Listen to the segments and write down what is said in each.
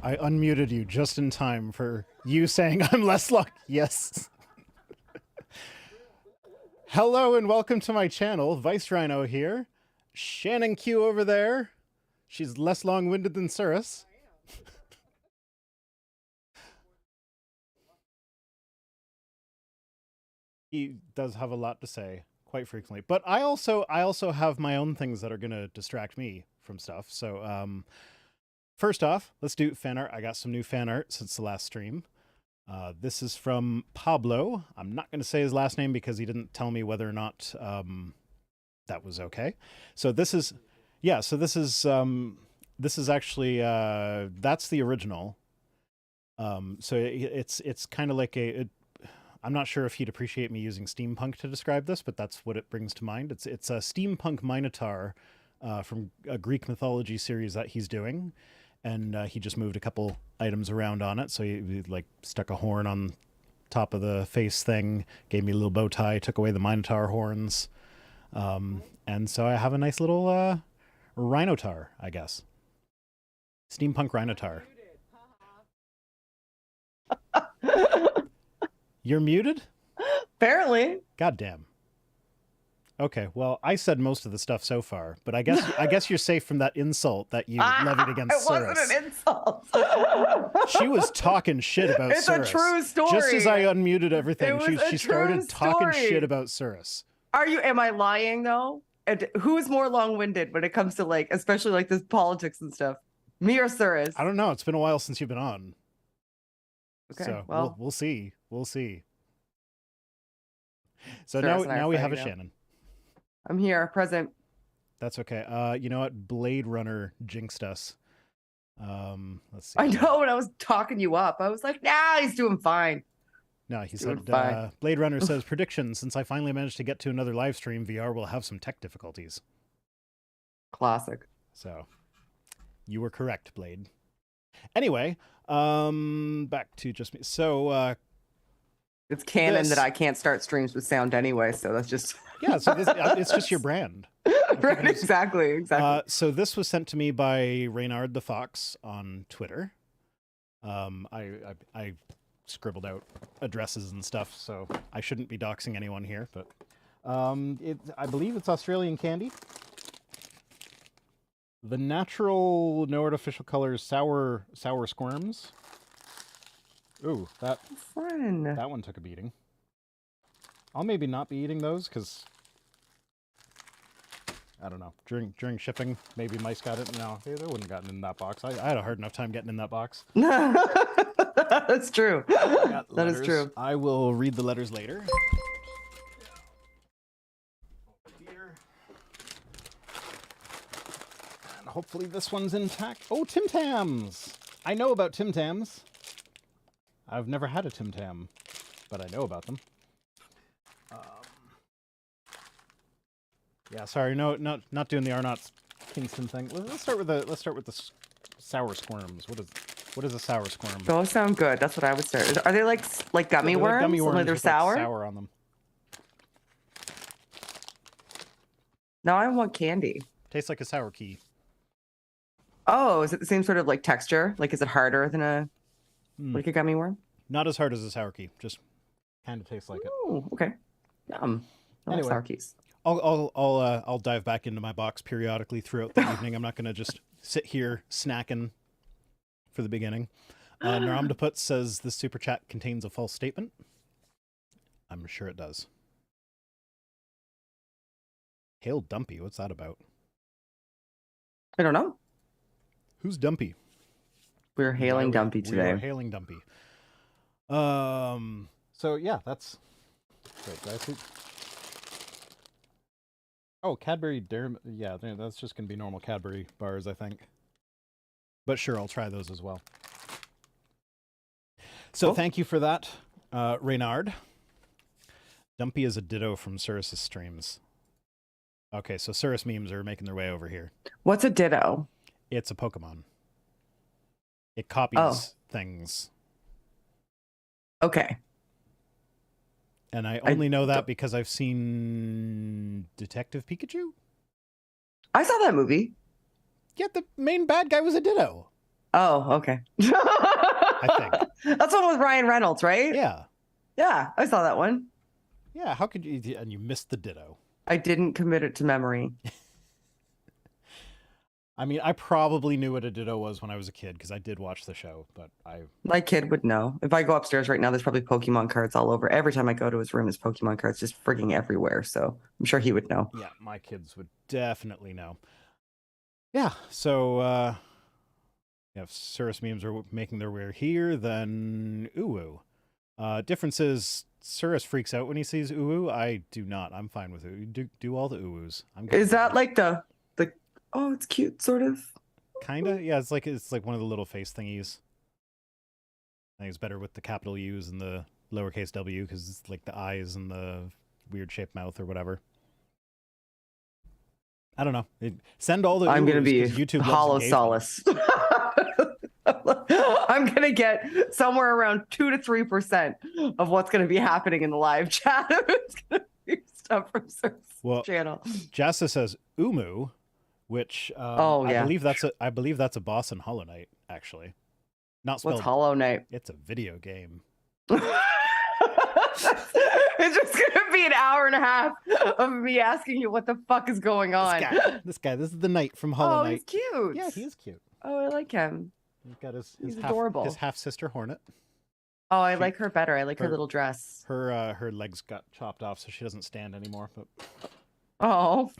I unmuted you just in time for you saying I'm less lucky. Yes. Hello and welcome to my channel. Vice Rhino here. Shannon Q over there. She's less long-winded than Cirrus. He does have a lot to say quite frequently, but I also have my own things that are going to distract me from stuff. So first off, let's do fan art. I got some new fan art since the last stream. This is from Pablo. I'm not going to say his last name because he didn't tell me whether or not that was okay. So this is, yeah. So this is actually that's the original. So it's kind of like I'm not sure if he'd appreciate me using steampunk to describe this, but that's what it brings to mind. It's a steampunk minotaur from a Greek mythology series that he's doing. And he just moved a couple items around on it. So he like stuck a horn on top of the face thing, gave me a little bow tie, took away the minotaur horns. And so I have a nice little rhinotaur, I guess. Steampunk rhinotaur. You're muted? Apparently. Goddamn. Okay, well, I said most of the stuff so far, but I guess you're safe from that insult that you levied against Cirrus. It wasn't an insult. She was talking shit about Cirrus. It's a true story. Just as I unmuted everything, she started story. talking shit about Cirrus. Am I lying though? And who's more long-winded when it comes to like, especially like this politics and stuff? Me or Cirrus? I don't know. It's been a while since you've been on. Okay, so well, we'll see. We'll see. So Cirrus now we have a Shannon. I'm here, present. That's okay. You know what? Blade Runner jinxed us. Let's see. I know, when I was talking you up, I was like, nah, he's doing fine. No, he said, Blade Runner says, prediction, since I finally managed to get to another live stream, VR will have some tech difficulties. Classic. So, you were correct, Blade. Anyway, back to just me. So, it's canon that I can't start streams with sound anyway, so that's just... Yeah, so it's just your brand. Right, exactly. So this was sent to me by Reynard the Fox on Twitter. I scribbled out addresses and stuff, so I shouldn't be doxing anyone here, but I believe it's Australian candy. The natural, no artificial colors, sour squirms. Ooh, that one took a beating. I'll maybe not be eating those because I don't know. During shipping, maybe mice got it. No, they wouldn't have gotten in that box. I had a hard enough time getting in that box. That's true. That is true. I will read the letters later. Here. And hopefully this one's intact. Oh, Tim Tams! I know about Tim Tams. I've never had a Tim Tam, but I know about them. Yeah, sorry, no, not doing the Arnott's Kingston thing. Let's start with the sour squirms. What is a sour squirm? Those sound good. That's what I would start. Are they like gummy worms? Like gummy worms only they're with, sour. Like, sour on them. Now I want candy. Tastes like a sour key. Oh, is it the same sort of like texture? Like, is it harder than a gummy worm? Not as hard as a sour key. Just kind of tastes like it. Oh, okay. Yum. I like sour keys. I'll dive back into my box periodically throughout the evening. I'm not going to just sit here snacking for the beginning. Naramdaput says this super chat contains a false statement. I'm sure it does. Hail Dumpy, what's that about? I don't know. Who's Dumpy? We're hailing Dumpy today. We are hailing Dumpy. So yeah, that's great. Did I see? Oh, Cadbury Dairy. Yeah, that's just going to be normal Cadbury bars, I think. But sure, I'll try those as well. So Thank you for that, Reynard. Dumpy is a ditto from Cirrus's streams. Okay, so Cirrus memes are making their way over here. What's a ditto? It's a Pokemon. It copies things. Okay. And I only know that because I've seen Detective Pikachu. I saw that movie. Yeah, the main bad guy was a ditto. Oh, okay. I think. That's one with Ryan Reynolds, right? Yeah. Yeah, I saw that one. Yeah, how could you? And you missed the ditto. I didn't commit it to memory. I mean, I probably knew what a ditto was when I was a kid because I did watch the show, but My kid would know. If I go upstairs right now, there's probably Pokemon cards all over. Every time I go to his room, there's Pokemon cards just frigging everywhere. So I'm sure he would know. yeah, my kids would definitely know. Yeah, so if Cirrus memes are making their way here, then Uwu. Difference is Cirrus freaks out when he sees Uwu. I do not. I'm fine with it. Do all the Uwus. Is that like the oh, it's cute, sort of? Kinda? Yeah, it's like one of the little face thingies. I think it's better with the capital U's and the lowercase W because it's like the eyes and the weird shaped mouth or whatever. I don't know. Send all the. I'm gonna be YouTube hollow solace. I'm gonna get somewhere around 2 to 3% of what's gonna be happening in the live chat. It's gonna be stuff from Cirrus channel. Jassa says Umu, which oh yeah, I believe that's a boss in Hollow Knight, actually. Not spelled. What's Hollow Knight? It's a video game. It's just gonna be an hour and a half of me asking you what the fuck is going on. This is the knight from Hollow Knight. Oh, he's cute. Yeah, he is cute. Oh, I like him. He's got he's adorable. His half sister Hornet. Oh, I like her better. I like her little dress. Her legs got chopped off, so she doesn't stand anymore. But oh,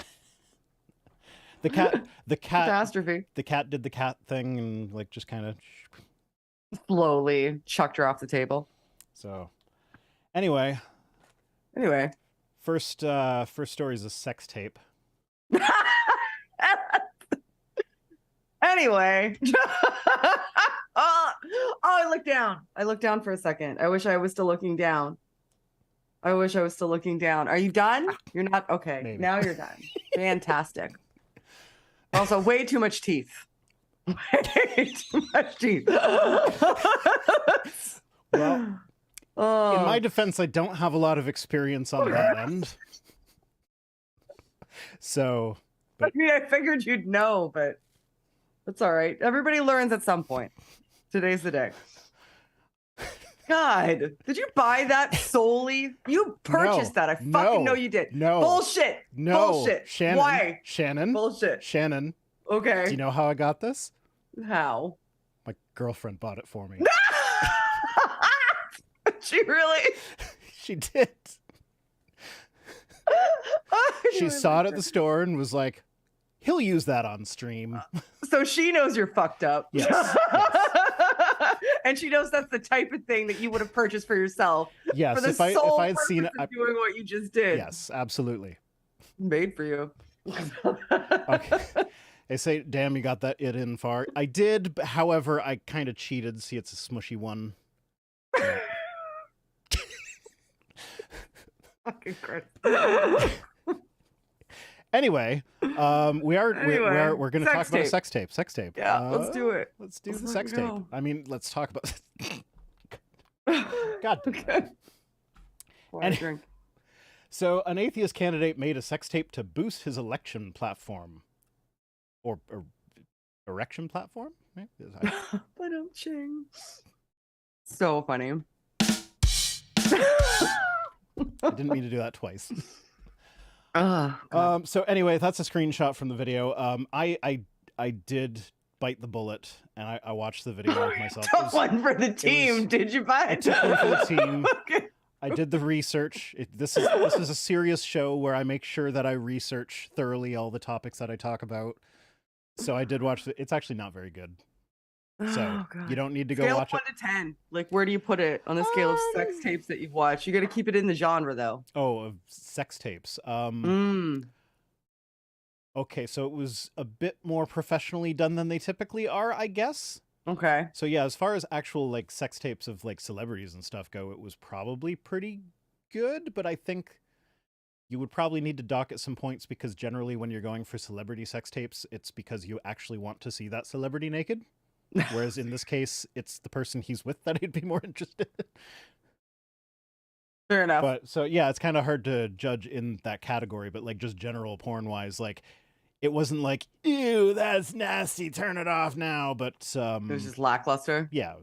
the cat catastrophe. The cat did the cat thing and like just kind of slowly chucked her off the table. So, anyway, first story is a sex tape. Anyway, oh, I looked down. I looked down for a second. I wish I was still looking down. Are you done? You're not? Okay. Maybe. Now you're done. Fantastic. Also, way too much teeth. Way too much teeth. Well, in my defense, I don't have a lot of experience on that end. So, I mean, I figured you'd know, but that's all right. Everybody learns at some point. Today's the day. God, did you buy that solely? You purchased that. I fucking know you did. No. Bullshit. No. Bullshit. Shannon. Why? Shannon. Bullshit. Shannon. Okay. Do you know how I got this? How? My girlfriend bought it for me. She really? She did. She saw it at the store and was like, he'll use that on stream. So she knows you're fucked up. Yes. And she knows that's the type of thing that you would have purchased for yourself. Yes, for the if I had seen it, doing what you just did. Yes, absolutely. Made for you. Okay. They say, damn, you got that it in far. I did, however, I kind of cheated. See, it's a smushy one. Fucking Chris. Anyway, we're going to talk about a sex tape. Sex tape. Yeah, let's do it. Let's do the sex tape. I mean, let's talk about. God. Okay. Drink. So, an atheist candidate made a sex tape to boost his election platform, or erection platform. So funny. I didn't mean to do that twice. Oh, so anyway, that's a screenshot from the video. I did bite the bullet and I watched the video myself. Took one for the team. Did you buy it? I took one for the team. Okay. I did the research. This is a serious show where I make sure that I research thoroughly all the topics that I talk about. So I did watch it's actually not very good. So you don't need to go watch it. 1 to 10. Like, where do you put it on the scale of sex tapes that you've watched? You got to keep it in the genre, though. Oh, of sex tapes. Okay, so it was a bit more professionally done than they typically are, I guess. Okay. So yeah, as far as actual like sex tapes of like celebrities and stuff go, it was probably pretty good, but I think you would probably need to dock at some points because generally when you're going for celebrity sex tapes, it's because you actually want to see that celebrity naked. Whereas in this case, it's the person he's with that I'd be more interested in. Fair enough. But so yeah, it's kind of hard to judge in that category, but like just general porn wise, like it wasn't like, ew, that's nasty, turn it off now. But It was just lackluster. yeah.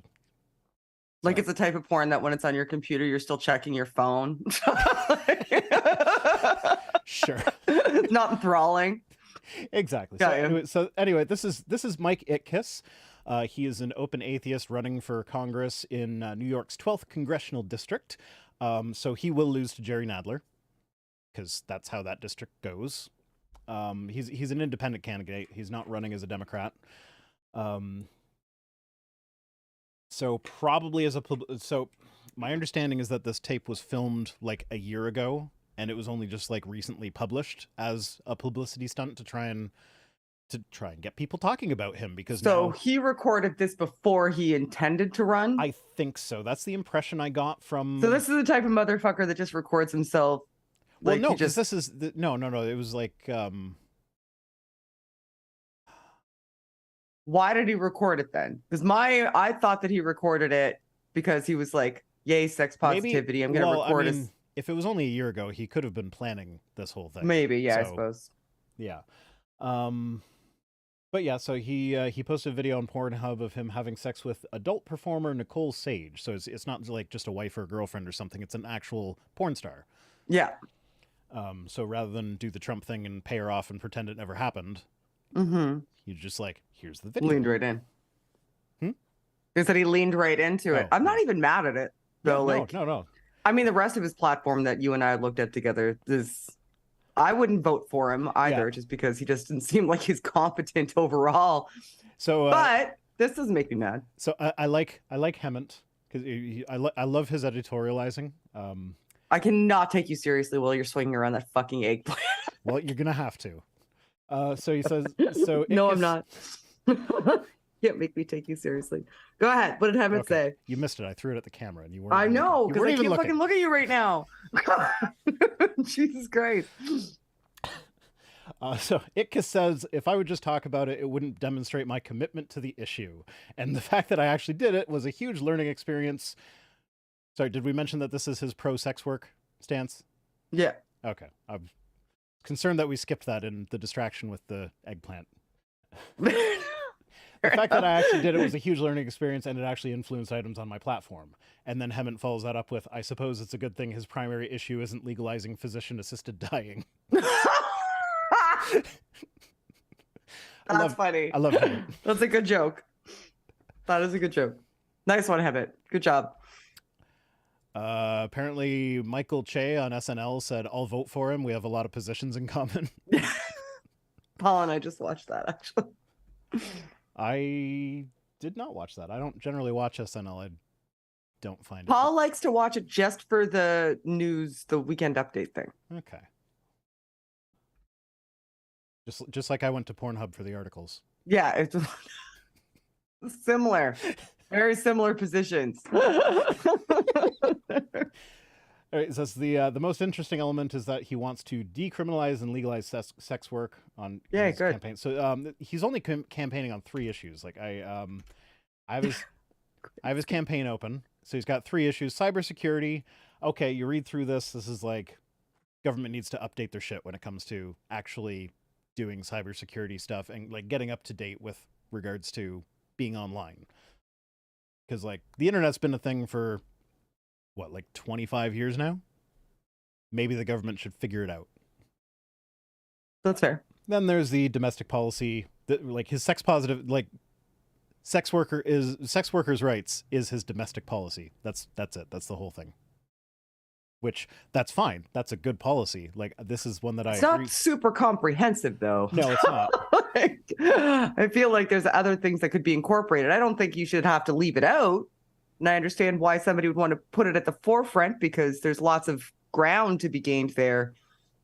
Like So- it's the type of porn that when it's on your computer, you're still checking your phone. Sure. It's not enthralling. Exactly. Got So anyway, this is Mike Itkiss. He is an open atheist running for Congress in New York's 12th Congressional District. So he will lose to Jerry Nadler because that's how that district goes. He's an independent candidate. He's not running as a Democrat. So probably so my understanding is that this tape was filmed like a year ago, and it was only just like recently published as a publicity stunt to try and get people talking about him, because So now, he recorded this before he intended to run. I think so. That's the impression I got from. So this is the type of motherfucker that just records himself. Well, Like no, he because just this is no. It was like why did he record it then? Because I thought that he recorded it because he was like, "Yay, sex positivity! I'm gonna record it." If it was only a year ago, he could have been planning this whole thing. Maybe, yeah, I So, suppose. Yeah. But yeah, so he posted a video on Pornhub of him having sex with adult performer Nicole Sage. So it's not like just a wife or a girlfriend or something. It's an actual porn star. Yeah. So rather than do the Trump thing and pay her off and pretend it never happened, Mm-hmm. you just like, here's the video. Leaned right in. Hmm? He said he leaned right into it. Oh, I'm not yeah. even mad at it though. Yeah, like, no. I mean, the rest of his platform that you and I looked at together is. I wouldn't vote for him either, just because he just didn't seem like he's competent overall. So, but this doesn't make me mad. So I like Hemant because I love his editorializing. I cannot take you seriously while you're swinging around that fucking eggplant. Well, you're gonna have to. So he says. So No, I'm not. Can't make me take you seriously. Go ahead. What did Hemant say? You missed it. I threw it at the camera, and you weren't. I even know, looking. You because I weren't can't even fucking look at you right now. Jesus Christ. So Itka says, if I would just talk about it, it wouldn't demonstrate my commitment to the issue. And the fact that I actually did it was a huge learning experience. Sorry, did we mention that this is his pro-sex work stance? Yeah. Okay. I'm concerned that we skipped that in the distraction with the eggplant. The fact that I actually did it was a huge learning experience, and it actually influenced items on my platform. And then Hemant follows that up with, I suppose it's a good thing his primary issue isn't legalizing physician-assisted dying. That's funny. I love Hemant. That's a good joke. That is a good joke. Nice one, Hemant. Good job. Apparently, Michael Che on SNL said, I'll vote for him. We have a lot of positions in common. Paul and I just watched that, actually. I did not watch that. I don't generally watch SNL. I don't find it. Paul likes to watch it just for the news, the weekend update thing. Okay. Just like I went to Pornhub for the articles. Yeah, it's similar. Very similar positions. All right, it says the most interesting element is that he wants to decriminalize and legalize sex work on his good. campaign. So he's only campaigning on 3 issues. Like I have his campaign open. So he's got 3 issues. Cybersecurity. Okay, you read through this. This is like government needs to update their shit when it comes to actually doing cybersecurity stuff and like getting up to date with regards to being online. Because like the internet's been a thing for what, like 25 years now? Maybe the government should figure it out. That's fair. Then there's the domestic policy that like his sex workers' rights is his domestic policy. That's it. That's the whole thing. Which that's fine. That's a good policy. Like this is one that It's I agree. not super comprehensive though. No, it's not. I feel like there's other things that could be incorporated. I don't think you should have to leave it out. And I understand why somebody would want to put it at the forefront because there's lots of ground to be gained there.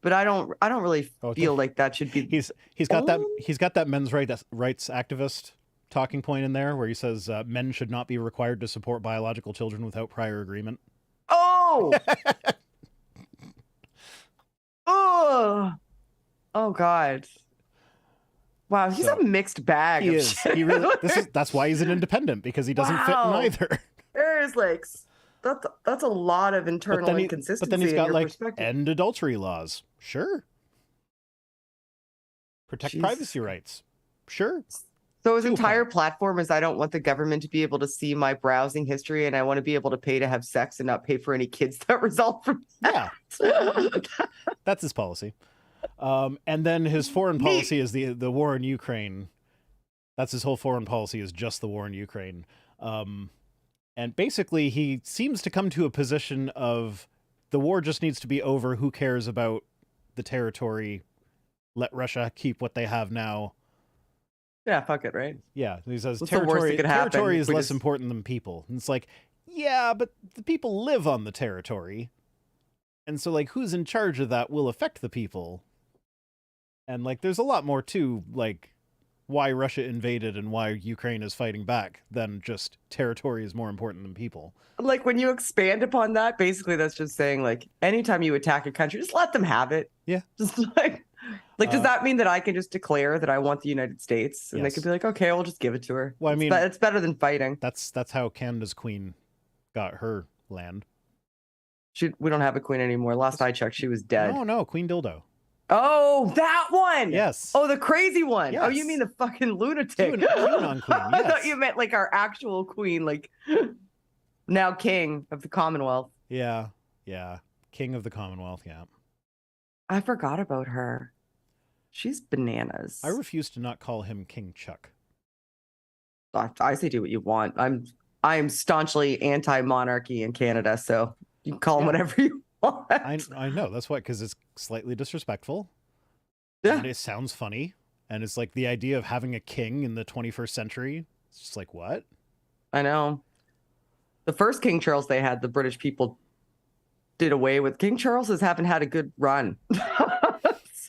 But I don't really feel like that should be. He's got that men's rights activist talking point in there where he says men should not be required to support biological children without prior agreement. Oh. Oh God. Wow, he's a mixed bag. He is. He really. That's why he's an independent, because he doesn't fit in either. There's like that's a lot of internal inconsistency. But then he's got like perspective. end adultery laws. Sure. Protect Jesus privacy rights. Sure. So his Two entire points. platform is I don't want the government to be able to see my browsing history, and I want to be able to pay to have sex and not pay for any kids that result from Yeah, that. that's his policy. And then his foreign Neat. policy is the war in Ukraine. That's his whole foreign policy, is just the war in Ukraine. And basically, he seems to come to a position of the war just needs to be over. Who cares about the territory? Let Russia keep what they have now. Yeah, fuck it, right? Yeah, he says What's the worst that could happen territory if is we less just- important than people. And it's like, yeah, but the people live on the territory. And so, like, who's in charge of that will affect the people. And, like, there's a lot more to, like, why Russia invaded and why Ukraine is fighting back than just territory is more important than people. Like when you expand upon that, basically that's just saying like anytime you attack a country, just let them have it. Yeah. Just like does that mean that I can just declare that I want the United States and they Yes. could be like, okay, we'll just give it to her. Well, I mean, it's better than fighting. That's how Canada's queen got her land. We don't have a queen anymore. Last I checked, she was dead. No, Queen Dildo. Oh, that one. Yes. Oh, the crazy one. Oh, you Yes. mean the fucking lunatic? QAnon queen, I thought yes. you meant like our actual queen, like now king of the Commonwealth. Yeah. King of the Commonwealth, yeah. I forgot about her. She's bananas. I refuse to not call him King Chuck. I say do what you want. I am staunchly anti-monarchy in Canada, so you can call him whatever you want. I know, that's why, because it's slightly disrespectful. Yeah. And it sounds funny. And it's like the idea of having a king in the 21st century. It's just like, what? I know. The first King Charles they had, the British people did away with. King Charles haven't had a good run.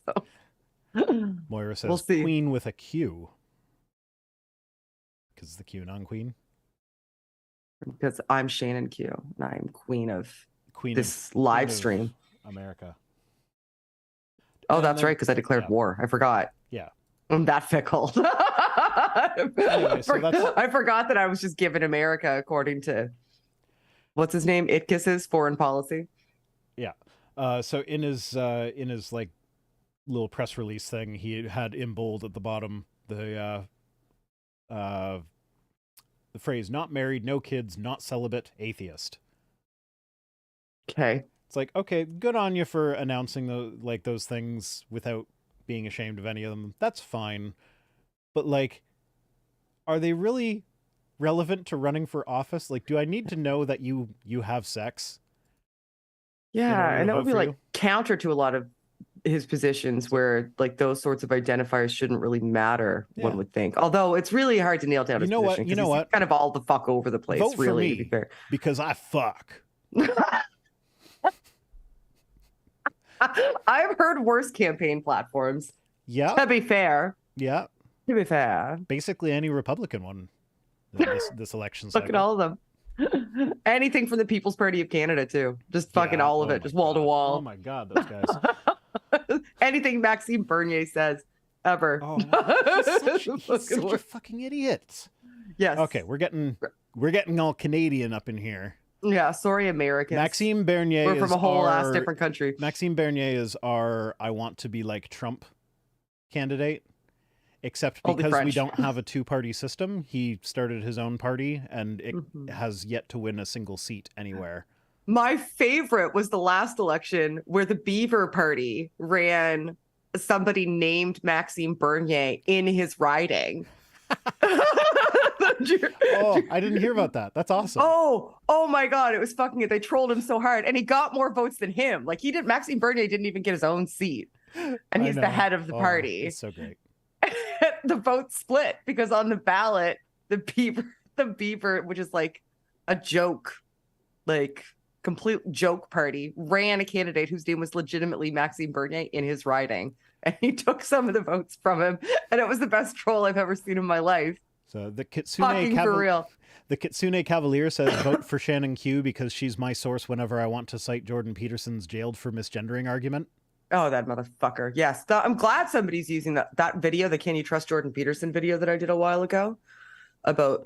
So Moira says We'll see. queen with a Q. Because it's the QAnon queen. because I'm Shannon Q and I'm queen of Queen this of, live queen of stream. America. Oh, And that's then- right, because I declared yeah. war. I forgot. Yeah. I'm that fickle. Anyway, so that's- I forgot that I was just giving America according to what's his name? Itkis's foreign policy. So in his like little press release thing, he had in bold at the bottom the phrase "not married, no kids, not celibate, atheist." Okay. It's like, okay, good on you for announcing those things without being ashamed of any of them. That's fine. But like, are they really relevant to running for office? Like, do I need to know that you have sex? Yeah, order to and that vote would be for like you? counter to a lot of his positions where like those sorts of identifiers shouldn't really matter, Yeah. one would think. Although it's really hard to nail down his You know what? position You 'cause know he's what? kind of all the fuck over the place, Vote for really, me. to be fair. Because I fuck. I've heard worse campaign platforms. Yeah, To be fair. yeah. To be fair. Basically any Republican one. This election Look cycle. at all of them. Anything from the People's Party of Canada, too. Just fucking Yeah, all of oh it. my Just wall to God. wall. Oh my God, those guys. Anything Maxime Bernier says, ever. Oh, he's such a fucking idiot. Yes. Okay, we're getting all Canadian up in here. Yeah, sorry, Americans. Maxime Bernier We're from is a whole ass our- different country. Maxime Bernier is our I want to be like Trump candidate. Except Only because we French. don't have a two-party system, he started his own party and it Mhm. has yet to win a single seat anywhere. My favorite was the last election where the Beaver Party ran somebody named Maxime Bernier in his riding. Oh, I didn't hear about that. That's awesome. Oh my God. It was fucking, they trolled him so hard and he got more votes than him. Like Maxime Bernier didn't even get his own seat. And I he's the know. head of the Oh, party. It's so great. The vote split because on the ballot, the beaver, which is like a joke, like complete joke party, ran a candidate whose name was legitimately Maxime Bernier in his riding. And he took some of the votes from him. And it was the best troll I've ever seen in my life. So the Kitsune Fucking for real. The Kitsune Cavalier says vote for Shannon Q because she's my source whenever I want to cite Jordan Peterson's jailed for misgendering argument. Oh, that motherfucker. Yes. I'm glad somebody's using that video, the Can You Trust Jordan Peterson video that I did a while ago about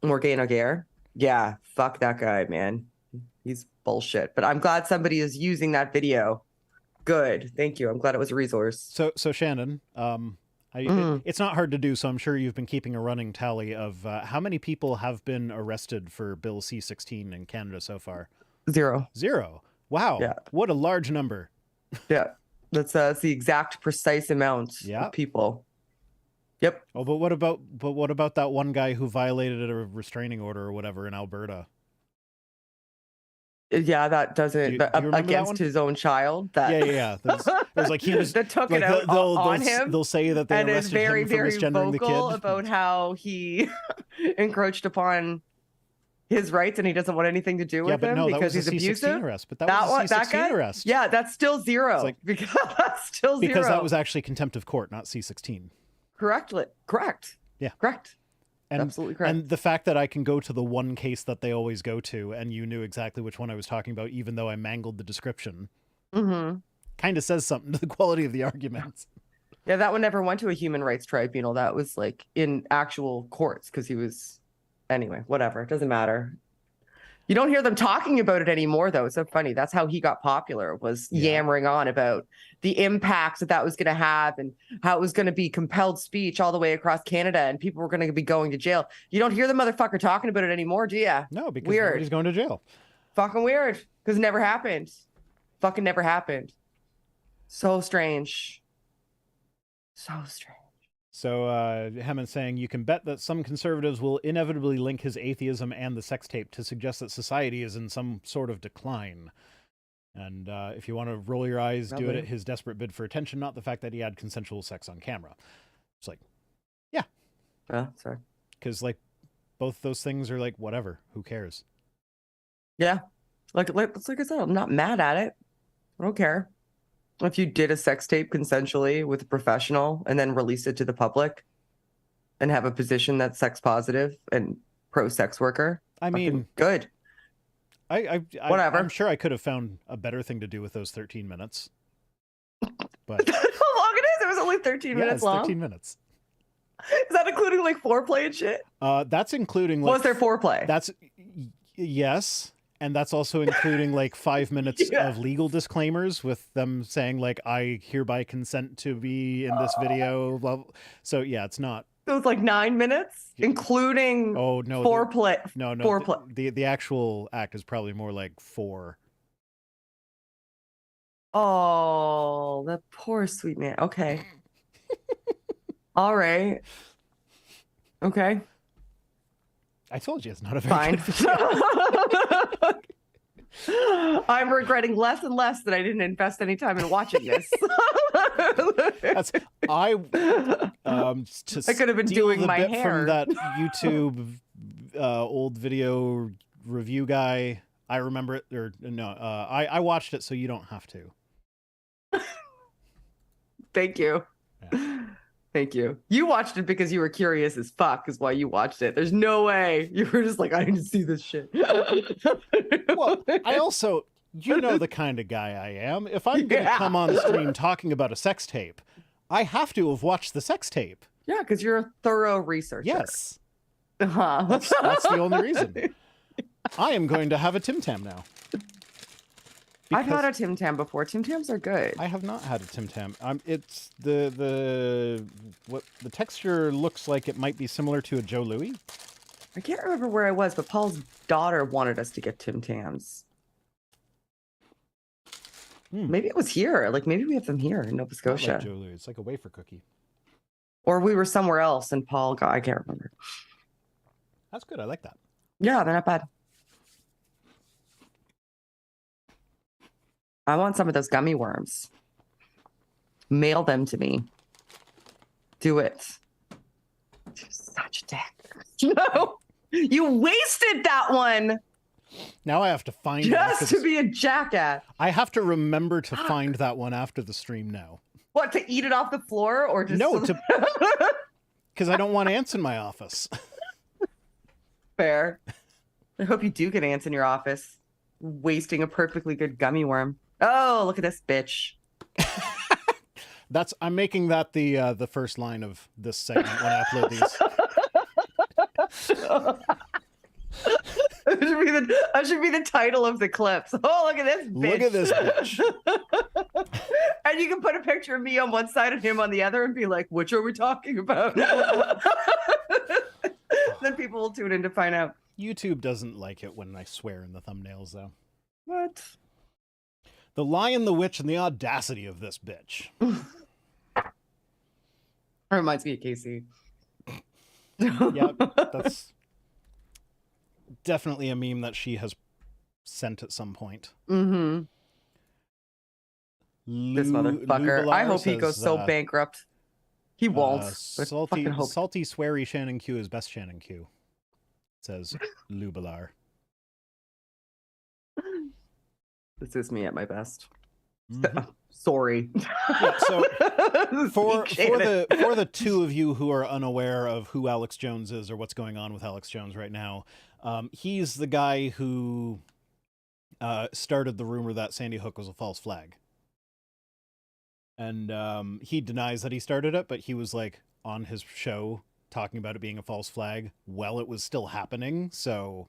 Morgan O'Gare. Yeah, fuck that guy, man. He's bullshit. But I'm glad somebody is using that video. Good. Thank you. I'm glad it was a resource. So Shannon, It's not hard to do, so I'm sure you've been keeping a running tally of how many people have been arrested for Bill C-16 in Canada so far. 0. Wow. Yeah. What a large number. Yeah. That's the exact precise amount of people. Yep. Oh, but what about that one guy who violated a restraining order or whatever in Alberta? Yeah, that doesn't against his own child. That yeah. There's like he was that took like, it out on him. They'll say that they and is arrested very, him for very misgendering the vocal kid about how he encroached upon his rights and he doesn't want anything to do with him because he's abusive. Arrest, but that was a C-16 arrest. Yeah, that's still 0 because that's still 0 because that was actually contempt of court, not C-16. Correct. Yeah. Correct. And, absolutely correct. And the fact that I can go to the one case that they always go to, and you knew exactly which one I was talking about, even though I mangled the description, kind of says something to the quality of the arguments. Yeah, that one never went to a human rights tribunal. That was like in actual courts because he was... Anyway, whatever. It doesn't matter. You don't hear them talking about it anymore, though. It's so funny. That's how he got popular, was yammering on about the impact that was going to have and how it was going to be compelled speech all the way across Canada and people were going to be going to jail. You don't hear the motherfucker talking about it anymore, do you? No, because nobody's going to jail. Fucking weird. Because it never happened. Fucking never happened. So strange. So strange. So Hammond's saying, you can bet that some conservatives will inevitably link his atheism and the sex tape to suggest that society is in some sort of decline. And if you want to roll your eyes, do it at his desperate bid for attention, not the fact that he had consensual sex on camera. It's like, yeah. Sorry. Because like both those things are like, whatever, who cares? Yeah. Like I said, I'm not mad at it. I don't care. If you did a sex tape consensually with a professional and then release it to the public and have a position that's sex positive and pro sex worker, I mean, good. Whatever. I'm sure I could have found a better thing to do with those 13 minutes. But how long it is? It was only 13 minutes long. 13 minutes. Is that including like foreplay and shit? That's including like... Was there foreplay? That's... Yes. And that's also including like 5 minutes of legal disclaimers with them saying like, I hereby consent to be in this video. So yeah, it's not. It was like 9 minutes, including foreplay. No. Foreplay. The actual act is probably more like 4. Oh, the poor sweet man. Okay. All right. Okay. I told you it's not a very fine. I'm regretting less and less that I didn't invest any time in watching this. I could have been doing my hair from that YouTube old video review guy. I remember it, or no, I watched it, so you don't have to. Thank you. Yeah. Thank you. You watched it because you were curious as fuck is why you watched it. There's no way. You were just like, I need to see this shit. Well, I also, you know the kind of guy I am. If I'm going to come on the stream talking about a sex tape, I have to have watched the sex tape. Yeah, because you're a thorough researcher. Yes. That's the only reason. I am going to have a Tim Tam now. I've had a Tim Tam before. Tim Tams are good. I have not had a Tim Tam. It's the texture looks like it might be similar to a Joe Louis. I can't remember where I was, but Paul's daughter wanted us to get Tim Tams. Maybe it was here. Like maybe we have them here in Nova Scotia. Not like Joe Louis. It's like a wafer cookie. Or we were somewhere else and Paul got. I can't remember. That's good. I like that. Yeah, they're not bad. I want some of those gummy worms. Mail them to me. Do it. You're such a dick. No, you wasted that one. Now I have to find just to be a jackass. I have to remember to find that one after the stream now. What, to eat it off the floor or just no? Because I don't want ants in my office. Fair. I hope you do get ants in your office. Wasting a perfectly good gummy worm. Oh, look at this bitch. I'm making that the first line of this segment when I upload these. That should be the title of the clips. Oh, look at this bitch. Look at this bitch. And you can put a picture of me on one side and him on the other and be like, which are we talking about? Then people will tune in to find out. YouTube doesn't like it when I swear in the thumbnails, though. What? The Lion, the Witch, and the audacity of this bitch. Reminds me of Casey. Yeah, that's definitely a meme that she has sent at some point. Mm-hmm. This motherfucker. I hope he goes so bankrupt. He won't. Salty, sweary Shannon Q is best Shannon Q. Says Lubalar. This is me at my best. Mm-hmm. Sorry. Yeah, so for the two of you who are unaware of who Alex Jones is or what's going on with Alex Jones right now, he's the guy who started the rumor that Sandy Hook was a false flag. And he denies that he started it, but he was like on his show talking about it being a false flag while it was still happening. So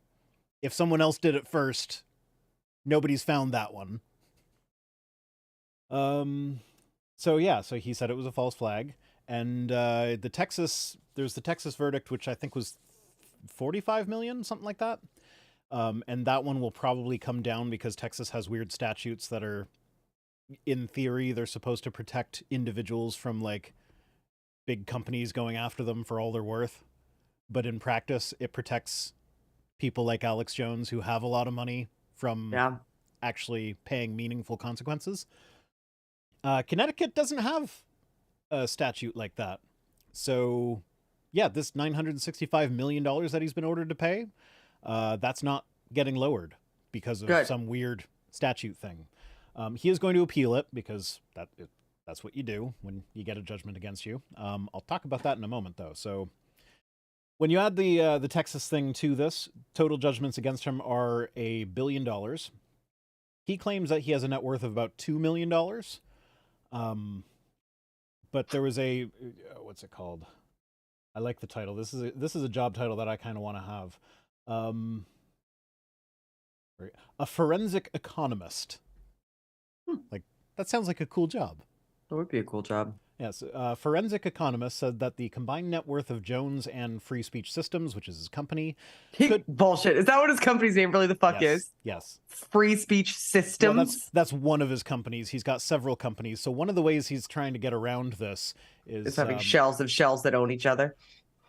if someone else did it first, nobody's found that one. So he said it was a false flag, and there's the Texas verdict, which I think was 45 million, something like that. And that one will probably come down because Texas has weird statutes that are, in theory, they're supposed to protect individuals from like big companies going after them for all they're worth. But in practice, it protects people like Alex Jones who have a lot of money from actually paying meaningful consequences. Connecticut doesn't have a statute like that. So, yeah, this $965 million that he's been ordered to pay, that's not getting lowered because of some weird statute thing. He is going to appeal it because that's what you do when you get a judgment against you. I'll talk about that in a moment, though. So when you add the Texas thing to this, total judgments against him are $1 billion. He claims that he has a net worth of about $2 million. But there was what's it called? I like the title. This is a job title that I kind of want to have. A forensic economist. Like, that sounds like a cool job. That would be a cool job. Yes. Forensic economist said that the combined net worth of Jones and Free Speech Systems, which is his company... Bullshit. Is that what his company's name really the fuck is? Yes. Free Speech Systems? Well, that's one of his companies. He's got several companies. So one of the ways he's trying to get around this is... having shells of shells that own each other.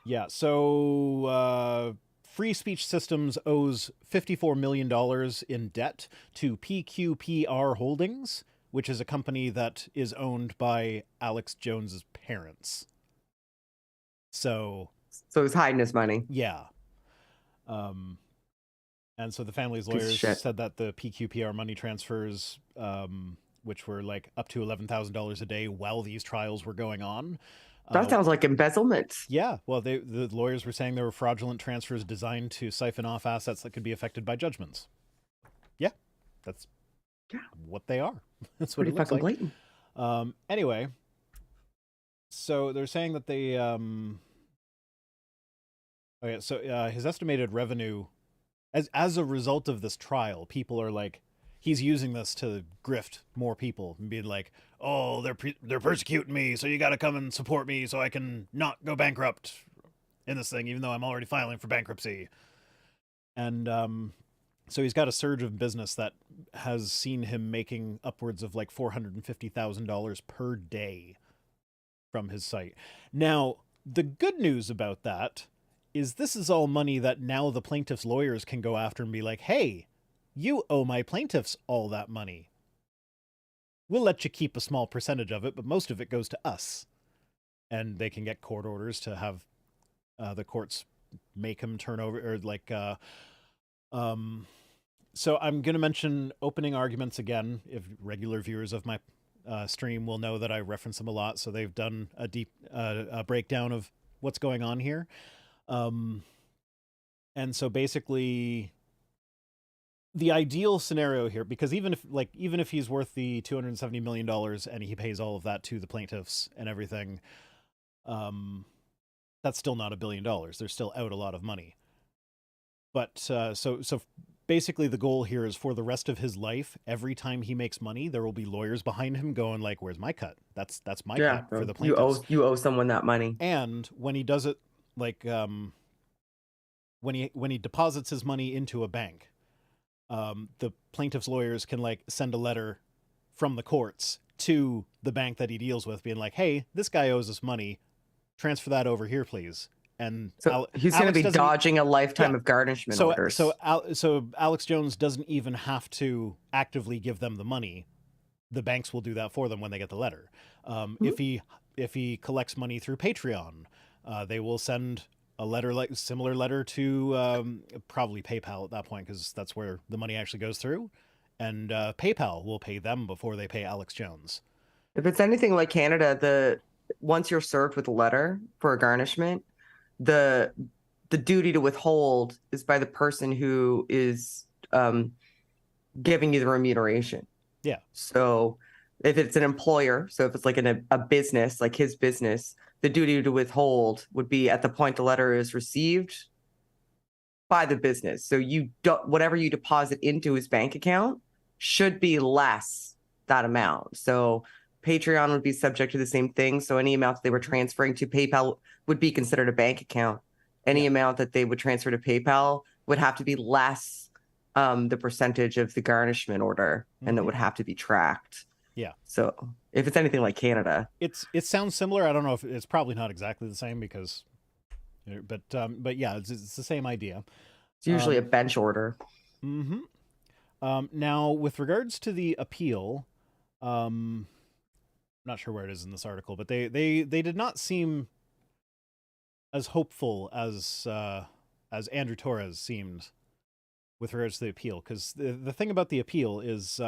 Yeah. So... Free Speech Systems owes $54 million in debt to PQPR Holdings, which is a company that is owned by Alex Jones's parents. So he's hiding his money. Yeah. And so the family's lawyers said that the PQPR money transfers, which were like up to $11,000 a day while these trials were going on. That sounds like embezzlement. Yeah. Well, the lawyers were saying there were fraudulent transfers designed to siphon off assets that could be affected by judgments. Yeah. That's what they are. That's what it looks like. Pretty fucking blatant. Anyway, so they're saying that they... his estimated revenue, as a result of this trial, people are like, he's using this to grift more people and being like, oh, they're persecuting me, so you got to come and support me so I can not go bankrupt in this thing, even though I'm already filing for bankruptcy. And so he's got a surge of business that has seen him making upwards of like $450,000 per day from his site. Now, the good news about that is this is all money that now the plaintiff's lawyers can go after and be like, hey, you owe my plaintiffs all that money. We'll let you keep a small percentage of it, but most of it goes to us. And they can get court orders to have the courts make him turn over, or like... So I'm going to mention opening arguments again. If regular viewers of my stream will know that I reference them a lot, so they've done a deep breakdown of what's going on here. And so basically... the ideal scenario here, because even if he's worth the $270 million and he pays all of that to the plaintiffs and everything, that's still not $1 billion. They're still out a lot of money. But so basically the goal here is for the rest of his life, every time he makes money, there will be lawyers behind him going like, where's my cut? That's my cut for the plaintiffs. You owe someone that money. And when he does it, like when he deposits his money into a bank, the plaintiff's lawyers can like send a letter from the courts to the bank that he deals with being like, hey, this guy owes us money, transfer that over here, please. And so he's going to be dodging a lifetime of garnishment orders. So Alex Jones doesn't even have to actively give them the money. The banks will do that for them when they get the letter. If he collects money through Patreon, they will send a letter like similar letter to probably PayPal at that point, because that's where the money actually goes through. And PayPal will pay them before they pay Alex Jones. If it's anything like Canada, once you're served with a letter for a garnishment, the duty to withhold is by the person who is giving you the remuneration. Yeah. So if it's an employer, so if it's like a business, like his business, the duty to withhold would be at the point the letter is received by the business. So whatever you deposit into his bank account should be less that amount. So Patreon would be subject to the same thing. So any amount that they were transferring to PayPal would be considered a bank account. Any amount that they would transfer to PayPal would have to be less the percentage of the garnishment order, and that would have to be tracked. Yeah. So if it's anything like Canada, it sounds similar. I don't know if it's probably not exactly the same because, but yeah, it's the same idea. It's usually a bench order. Now, with regards to the appeal, not sure where it is in this article, but they did not seem as hopeful as Andrew Torres seemed with regards to the appeal, because the thing about the appeal is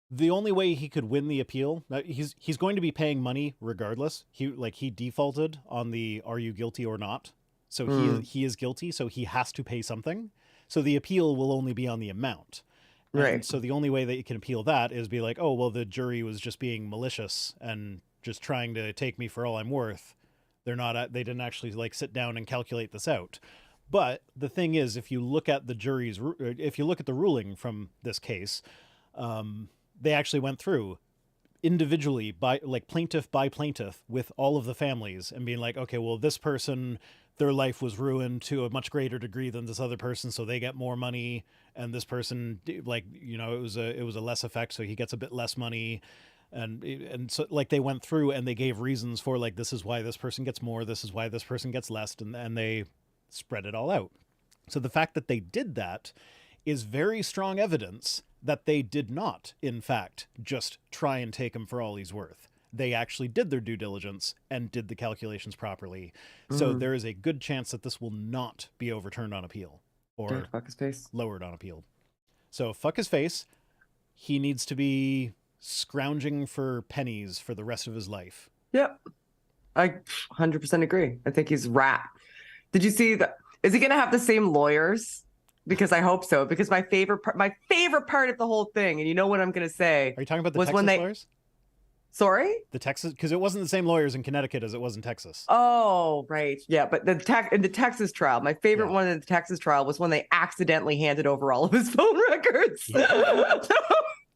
the only way he could win the appeal, he's going to be paying money regardless. He defaulted on the are you guilty or not, so he is guilty, so he has to pay something. So the appeal will only be on the amount. Right. And so the only way that you can appeal that is be like, oh, well, the jury was just being malicious and just trying to take me for all I'm worth. They didn't actually like sit down and calculate this out. But the thing is, if you look at the ruling from this case, they actually went through individually by plaintiff with all of the families and being like, okay, well, this person, their life was ruined to a much greater degree than this other person, so they get more money, and this person, it was a less effect, so he gets a bit less money, and so like they went through and they gave reasons for like, this is why this person gets more, this is why this person gets less, and they spread it all out. So the fact that they did that is very strong evidence that they did not, in fact, just try and take him for all he's worth. They actually did their due diligence and did the calculations properly. So there is a good chance that this will not be overturned on appeal or fuck his face. Lowered on appeal. So fuck his face. He needs to be scrounging for pennies for the rest of his life. Yep. I 100% agree. I think he's rat. Did you see that? Is he going to have the same lawyers? Because I hope so. Because my favorite part of the whole thing, and you know what I'm going to say. Are you talking about the Texas lawyers? Sorry? The Texas, because it wasn't the same lawyers in Connecticut as it was in Texas. Oh, right. Yeah, but in the Texas trial, my favorite one in the Texas trial was when they accidentally handed over all of his phone records. Yeah.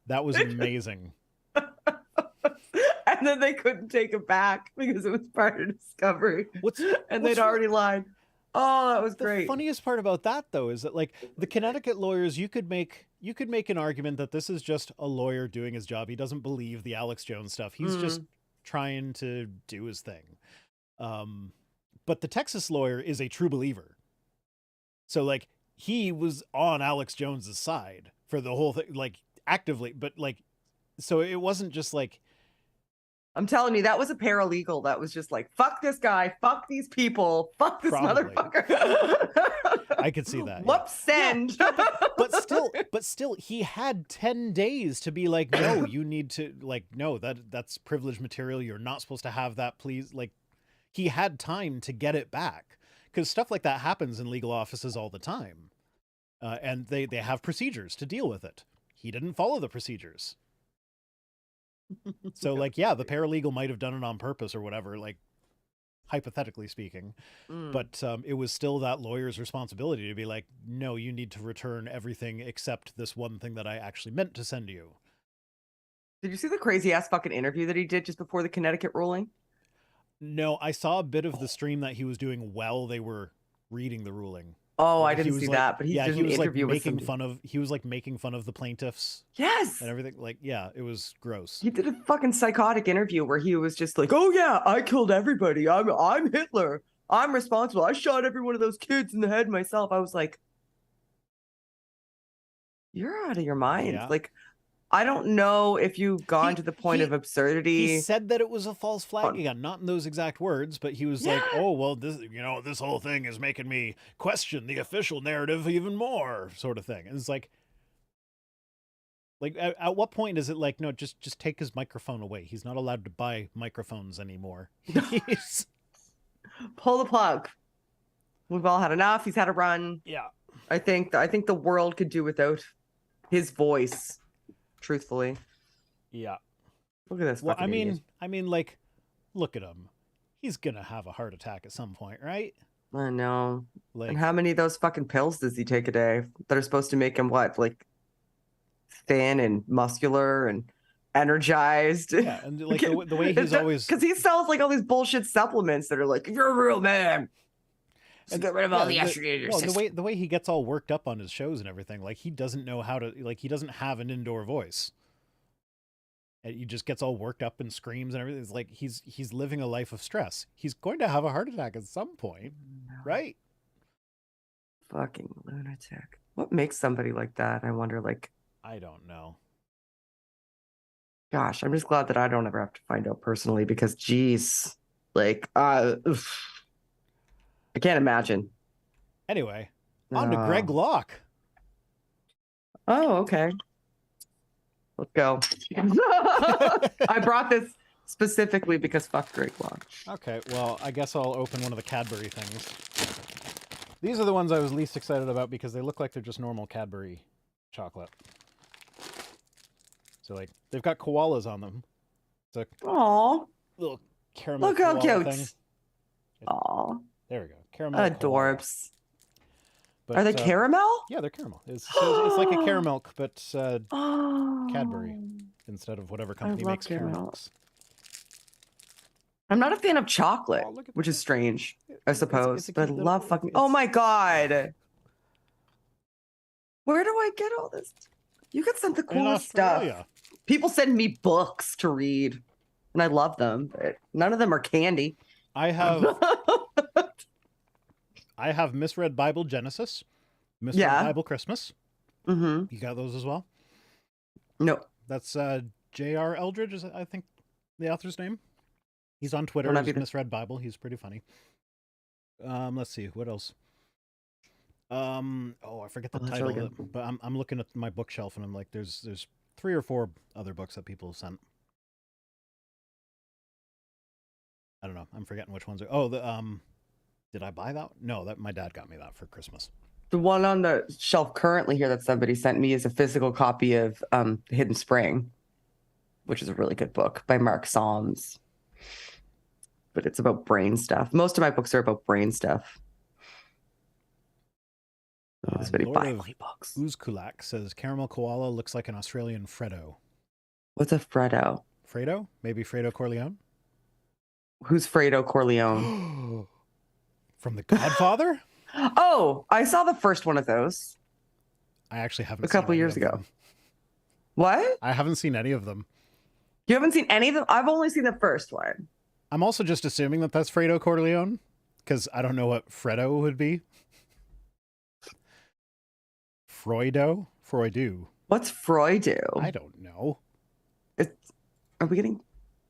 That was amazing. And then they couldn't take it back because it was part of discovery. They'd already lied. Oh, that was great. The funniest part about that, though, is that like the Connecticut lawyers, you could make an argument that this is just a lawyer doing his job. He doesn't believe the Alex Jones stuff. He's just trying to do his thing. But the Texas lawyer is a true believer. So like he was on Alex Jones's side for the whole thing, like actively, but like, so it wasn't just like, I'm telling you, that was a paralegal that was just like, fuck this guy, fuck these people, fuck this motherfucker. I could see that. Whoops, send. Yeah, but still, he had 10 days to be like, no, you need to, like, no, that's privileged material. You're not supposed to have that, please. Like, he had time to get it back, because stuff like that happens in legal offices all the time. And they have procedures to deal with it. He didn't follow the procedures. So like, yeah, the paralegal might have done it on purpose or whatever, like hypothetically speaking. Mm. But it was still that lawyer's responsibility to be like, no, you need to return everything except this one thing that I actually meant to send you. Did you see the crazy ass fucking interview that he did just before the Connecticut ruling? No, I saw a bit of the stream that he was doing while they were reading the ruling. Oh, I He didn't was see like- that, but he yeah, did he an was like interview with making some. fun of. He was like making fun of the plaintiffs Yes, and everything. Like, yeah, it was gross. he did a fucking psychotic interview where he was just like, "Oh yeah, I killed everybody. I'm Hitler. I'm responsible. I shot every one of those kids in the head myself." I was like, "You're out of your mind." Yeah. Like, I don't know if you've gone He- to the point he- of absurdity. He said that it was a false flag again, not in those exact words, but he was like, Yeah. "Oh well, this whole thing is making me question the official narrative even more," sort of thing. And it's like at what point is it like, no, just take his microphone away? He's not allowed to buy microphones anymore. He's- Pull the plug. We've all had enough. He's had a run. yeah. I think the world could do without his voice. Truthfully, Yeah. look at this. Well, fucking idiot. I mean, like, look at him. He's gonna have a heart attack at some point, right? I know. Like, And how many of those fucking pills does he take a day that are supposed to make him what, like thin and muscular and energized? yeah, and like the way he's always because he sells like all these bullshit supplements that are like, if you're a real man, just get rid of all the estrogen in your well, system. the way he gets all worked up on his shows and everything, like he doesn't know how to, like he doesn't have an indoor voice. And he just gets all worked up and screams and everything. It's like he's living a life of stress. He's going to have a heart attack at some point, right? Fucking lunatic. What makes somebody like that? I wonder. Like, I don't know. gosh, I'm just glad that I don't ever have to find out personally because, geez, like, oof. I can't imagine. Anyway, on to Greg Locke. Oh, okay. Let's go. I brought this specifically because fuck Greg Locke. Okay, well, I guess I'll open one of the Cadbury things. These are the ones I was least excited about because they look like they're just normal Cadbury chocolate. So, like, they've got koalas on them. It's a Aw, little caramel look how koala cute. thing. Aw, There we go. Caramel koala. adorbs. But, Are they caramel? Yeah, they're caramel. It's like a caramel, but Oh, Cadbury instead of whatever company love makes caramel. caramels. I'm not a fan of chocolate, Oh, look at which is strange, I It's suppose. a But I cute love little- fucking. it's- Oh my god, where do I get all this? You get some of the In coolest stuff. Australia. People send me books to read, and I love them, but none of them are candy. I have misread Bible Genesis, misread Yeah. Bible Christmas. Mm-hmm. You got those as well? No, That's J.R. Eldridge, is I think the author's name. He's on Twitter Don't that as be the- Misread Bible. He's pretty funny. Let's see what else. I forget the Oh, that's title, really of it, but I'm looking at my bookshelf and I'm like, there's 3 or 4 other books that people sent. I don't know. I'm forgetting which ones are. Oh, did I buy that? No, that my dad got me that for Christmas. the one on the shelf currently here that somebody sent me is a physical copy of Hidden Spring, which is a really good book by Mark Solms. But it's about brain stuff. Most of my books are about brain stuff. Oh, it's very Lord of Bible books. Uzkulak says caramel koala looks like an Australian Freddo. What's a Freddo? Fredo? Maybe Fredo Corleone? Who's Fredo Corleone? From The Godfather? Oh, I saw the first one of those I actually haven't a couple seen any years of ago. them. What? I haven't seen any of them. You haven't seen any of them? I've only seen the first one. I'm also just assuming that that's Fredo Corleone because I don't know what Fredo would be. Freudo? Freudu. What's Freudu? I don't know. Are we getting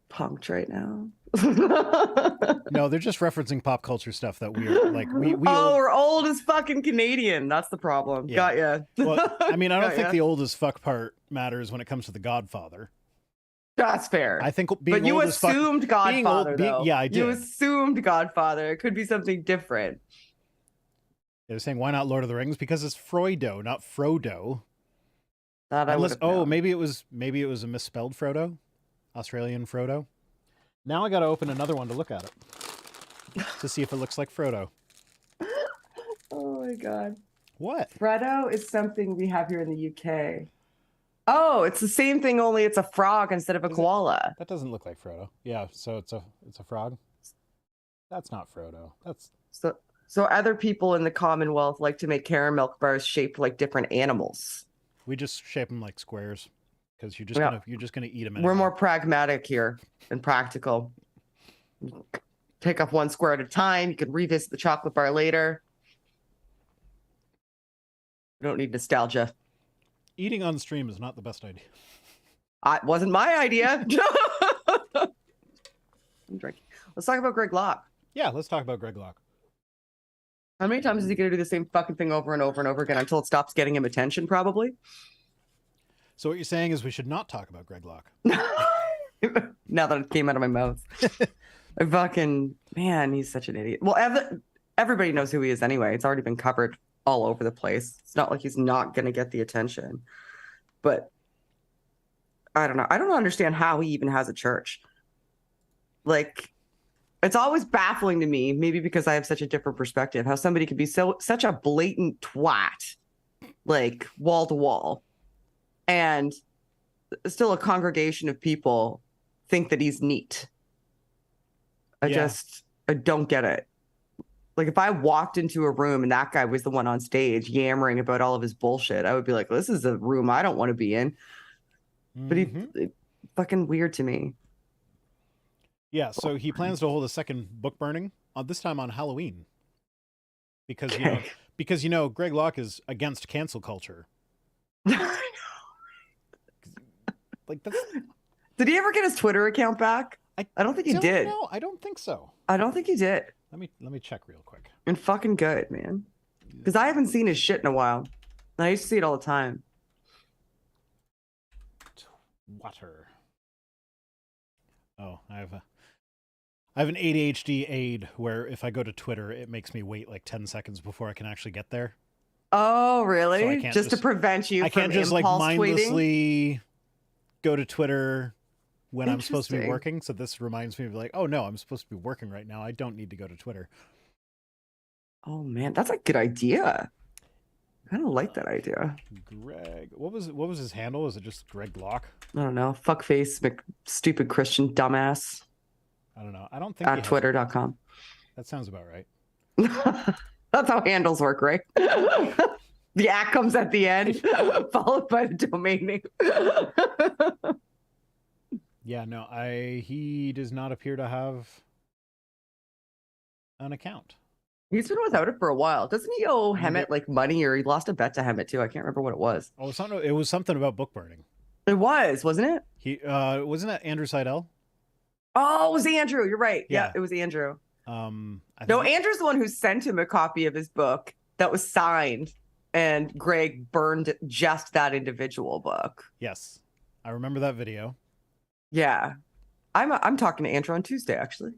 punked right now? No, they're just referencing pop culture stuff that we're like we Oh, we're old as fucking Canadian. That's the problem. Yeah. Got ya. well, I mean, I don't Got think ya. the old as fuck part matters when it comes to The Godfather. That's fair. I think being But you old as fuck, assumed Godfather, though. yeah, I You did. assumed Godfather. It could be something different. They're saying why not Lord of the Rings because it's Freudo, not Frodo. That I Unless, would've known. maybe it was a misspelled Frodo, Australian Frodo. Now I got to open another one to look at it. to see if it looks like Frodo. Oh my god. What? Frodo is something we have here in the UK. Oh, it's the same thing, only it's a frog instead of a koala. That doesn't look like Frodo. Yeah, so it's a frog. That's not Frodo. That's so other people in the Commonwealth like to make caramel bars shaped like different animals. We just shape them like squares because you're just gonna eat them. We're more pragmatic here and practical. Take off one square at a time. You can revisit the chocolate bar later. You don't need nostalgia. Eating on stream is not the best idea. It wasn't my idea. I'm drinking. Let's talk about Greg Locke. Yeah, let's talk about Greg Locke. How many times is he going to do the same fucking thing over and over and over again until it stops getting him attention, probably? So what you're saying is we should not talk about Greg Locke. Now that it came out of my mouth. Man, he's such an idiot. Well, everybody knows who he is anyway. It's already been covered all over the place. It's not like he's not going to get the attention. But I don't know. I don't understand how he even has a church. Like, it's always baffling to me, maybe because I have such a different perspective, how somebody could be such a blatant twat, like wall to wall, and still a congregation of people think that he's neat. I don't get it. Like, if I walked into a room and that guy was the one on stage yammering about all of his bullshit, I would be like, this is a room I don't want to be in. But it's fucking weird to me. Yeah, so he plans to hold a second book burning, this time on Halloween. Because, Greg Locke is against cancel culture. Like, that's... Did he ever get his Twitter account back? I don't think he did. No, I don't think so. I don't think he did. Let me check real quick. And fucking good, man. Because I haven't seen his shit in a while. And I used to see it all the time. Twitter. Oh, I have an ADHD aid where if I go to Twitter, it makes me wait like 10 seconds before I can actually get there. Oh, really? So just to prevent you from impulse tweeting? I can't just like mindlessly go to Twitter when I'm supposed to be working. So this reminds me of like, oh no, I'm supposed to be working right now. I don't need to go to Twitter. Oh man, that's a good idea. I don't like that idea. Greg, what was his handle? Is it just Greg Locke? I don't know. Fuckface, stupid Christian dumbass. I don't know. I don't think at twitter.com. That sounds about right. That's how handles work, right? The at comes at the end, followed by the domain name. Yeah, no, he does not appear to have an account. He's been without it for a while. Doesn't he owe Hemet like money, or he lost a bet to Hemet too? I can't remember what it was. Oh, it was something about book burning. It was, wasn't it? Wasn't that Andrew Seidel? Oh, it was Andrew. You're right. Yeah, it was Andrew. Andrew's the one who sent him a copy of his book that was signed, and Greg burned just that individual book. Yes, I remember that video. Yeah, I'm talking to Andrew on Tuesday, actually.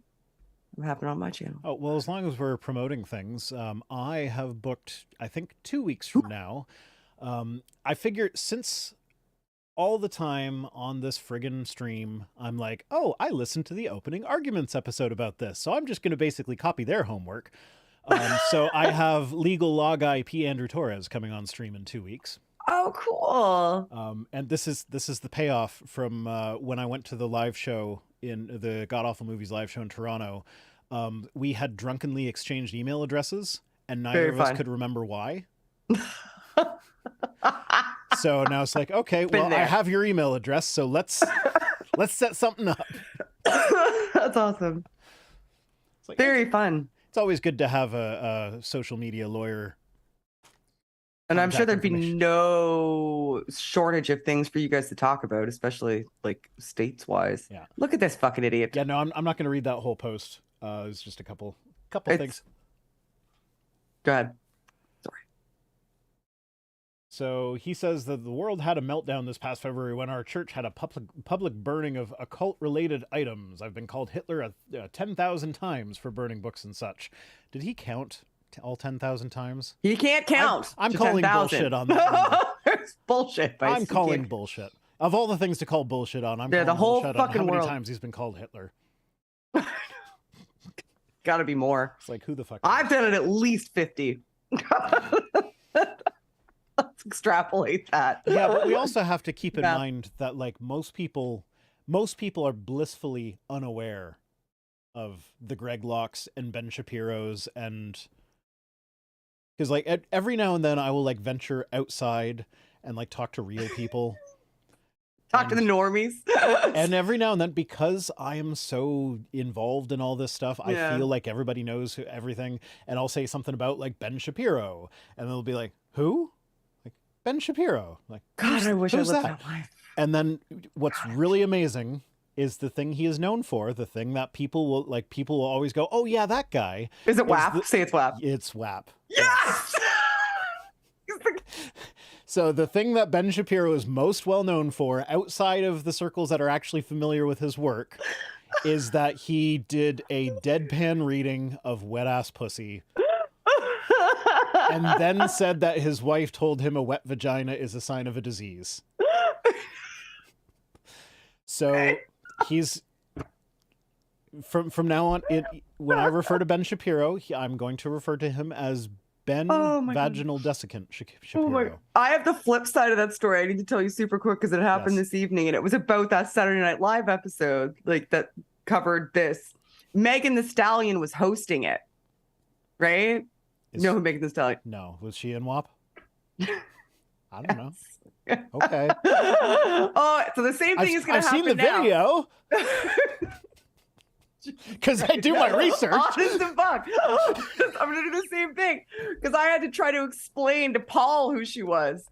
It happened on my channel. Oh, well, as long as we're promoting things, I have booked, I think, 2 weeks from now. I figured since all the time on this friggin' stream, I'm like, oh, I listened to the opening arguments episode about this, so I'm just going to basically copy their homework. So I have legal log IP Andrew Torres coming on stream in 2 weeks. Oh, cool. And this is the payoff from when I went to the live show in the God Awful Movies live show in Toronto. We had drunkenly exchanged email addresses, and neither of us could remember why. So now it's like, okay, well, I have your email address, so let's set something up. That's awesome. It's like, very fun. It's always good to have a social media lawyer. And I'm sure there'd be no shortage of things for you guys to talk about, especially like states-wise. Yeah. Look at this fucking idiot. Yeah, no, I'm not going to read that whole post. It's just a couple things. Go ahead. Sorry. So he says that the world had a meltdown this past February when our church had a public burning of occult-related items. I've been called Hitler 10,000 times for burning books and such. Did he count all 10,000 times? He can't count. I'm calling 10, bullshit on that. It's bullshit. I'm calling bullshit. Of all the things to call bullshit on, I'm calling the whole bullshit fucking on how world. many times he's been called Hitler. Got to be more. It's like, who the fuck? I've done it at least 50. Let's extrapolate that. Yeah, but we also have to keep in mind that like most people are blissfully unaware of the Greg Lockes and Ben Shapiros, and because like every now and then I will like venture outside and like talk to real people. Talk to the normies. And every now and then, because I am so involved in all this stuff, I feel like everybody knows everything. And I'll say something about like Ben Shapiro, and they'll be like, "Who?" Like Ben Shapiro. Like, God, I wish I lived that life. And then what's really amazing is the thing he is known for, the thing that people will always go, "Oh yeah, that guy." Is it WAP? Say it's WAP. It's WAP. Yes. So the thing that Ben Shapiro is most well known for, outside of the circles that are actually familiar with his work, is that he did a deadpan reading of Wet Ass Pussy, and then said that his wife told him a wet vagina is a sign of a disease. So he's from now on, when I refer to Ben Shapiro, I'm going to refer to him as Ben Vaginal Desiccant Shapiro. I have the flip side of that story. I need to tell you super quick because it happened this evening, and it was about that Saturday Night Live episode, like that covered this. Megan Thee Stallion was hosting it, right? You know who Megan Thee Stallion? No, was she in WAP? I don't know. Okay. Oh, so the same thing is going to happen now. I've seen the video. Because I do my research. Honest to fuck. I'm going to do the same thing. Because I had to try to explain to Paul who she was.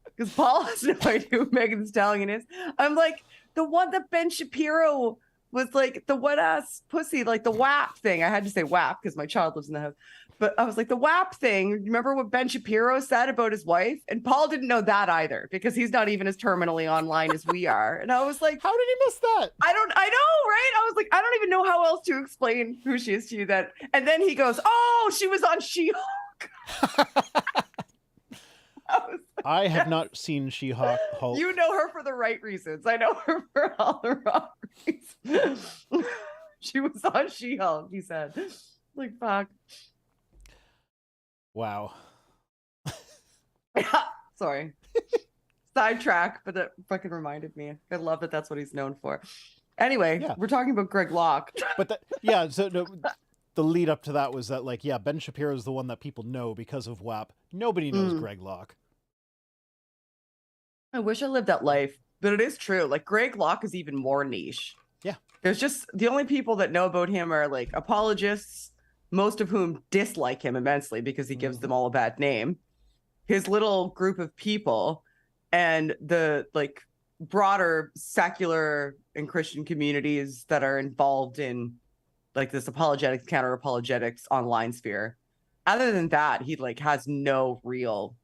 Because Paul has no idea who Megan Thee Stallion is. I'm like, the one that Ben Shapiro was like, the wet ass pussy, like the WAP thing. I had to say WAP because my child lives in the house. But I was like, the WAP thing. Remember what Ben Shapiro said about his wife? And Paul didn't know that either because he's not even as terminally online as we are. And I was like, how did he miss that? I know, right? I was like, I don't even know how else to explain who she is to you. That, and then he goes, oh, she was on She-Hulk. I have not seen She-Hulk. You know her for the right reasons. I know her for all the wrong reasons. She was on She-Hulk, he said. Like, fuck. Wow. Sorry. Sidetrack, but that fucking reminded me. I love that that's what he's known for. Anyway, we're talking about Greg Locke. But the lead up to that was that, like, Ben Shapiro is the one that people know because of WAP. Nobody knows Greg Locke. I wish I lived that life, but it is true. Like, Greg Locke is even more niche. Yeah. There's just the only people that know about him are like apologists, most of whom dislike him immensely because he gives them all a bad name. His little group of people and the like broader secular and Christian communities that are involved in like this apologetics, counter apologetics online sphere. Other than that, he like has no real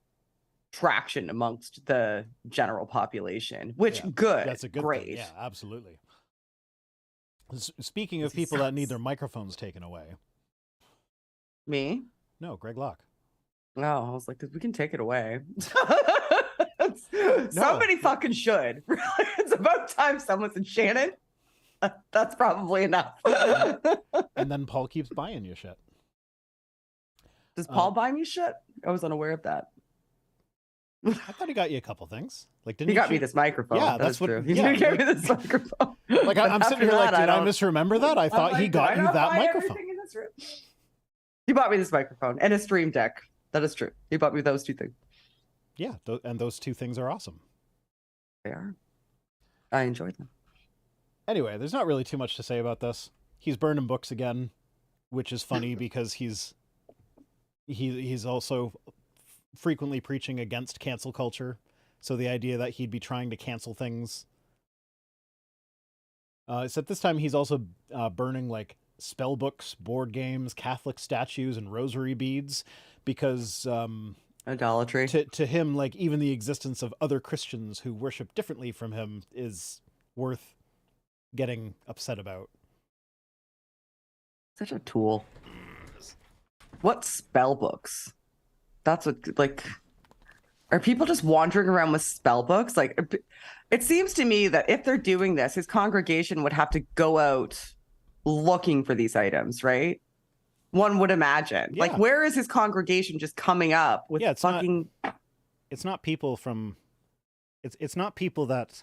traction amongst the general population, which good. That's a good great thing. Yeah, absolutely. Speaking of people that need their microphones taken away. Me? No, Greg Locke. No, I was like, we can take it away. Somebody fucking should. It's about time someone said, Shannon, that's probably enough. And then Paul keeps buying you shit. Does Paul buy me shit? I was unaware of that. I thought he got you a couple things. Like, didn't he got me this microphone? Yeah, that's what. True. He gave me this microphone. Like, I'm sitting here like, did I misremember that? I thought he got you that microphone. In this room? He bought me this microphone and a stream deck. That is true. He bought me those two things. Yeah, and those two things are awesome. They are. I enjoyed them. Anyway, there's not really too much to say about this. He's burning books again, which is funny because he's also frequently preaching against cancel culture. So the idea that he'd be trying to cancel things. Except this time he's also burning like spell books, board games, Catholic statues, and rosary beads because idolatry. To him, like even the existence of other Christians who worship differently from him is worth getting upset about. Such a tool. What spell books? That's what, like, are people just wandering around with spell books? Like, it seems to me that if they're doing this, his congregation would have to go out looking for these items, right? One would imagine. Yeah. Like, where is his congregation just coming up with fucking? It's not people from. It's not people that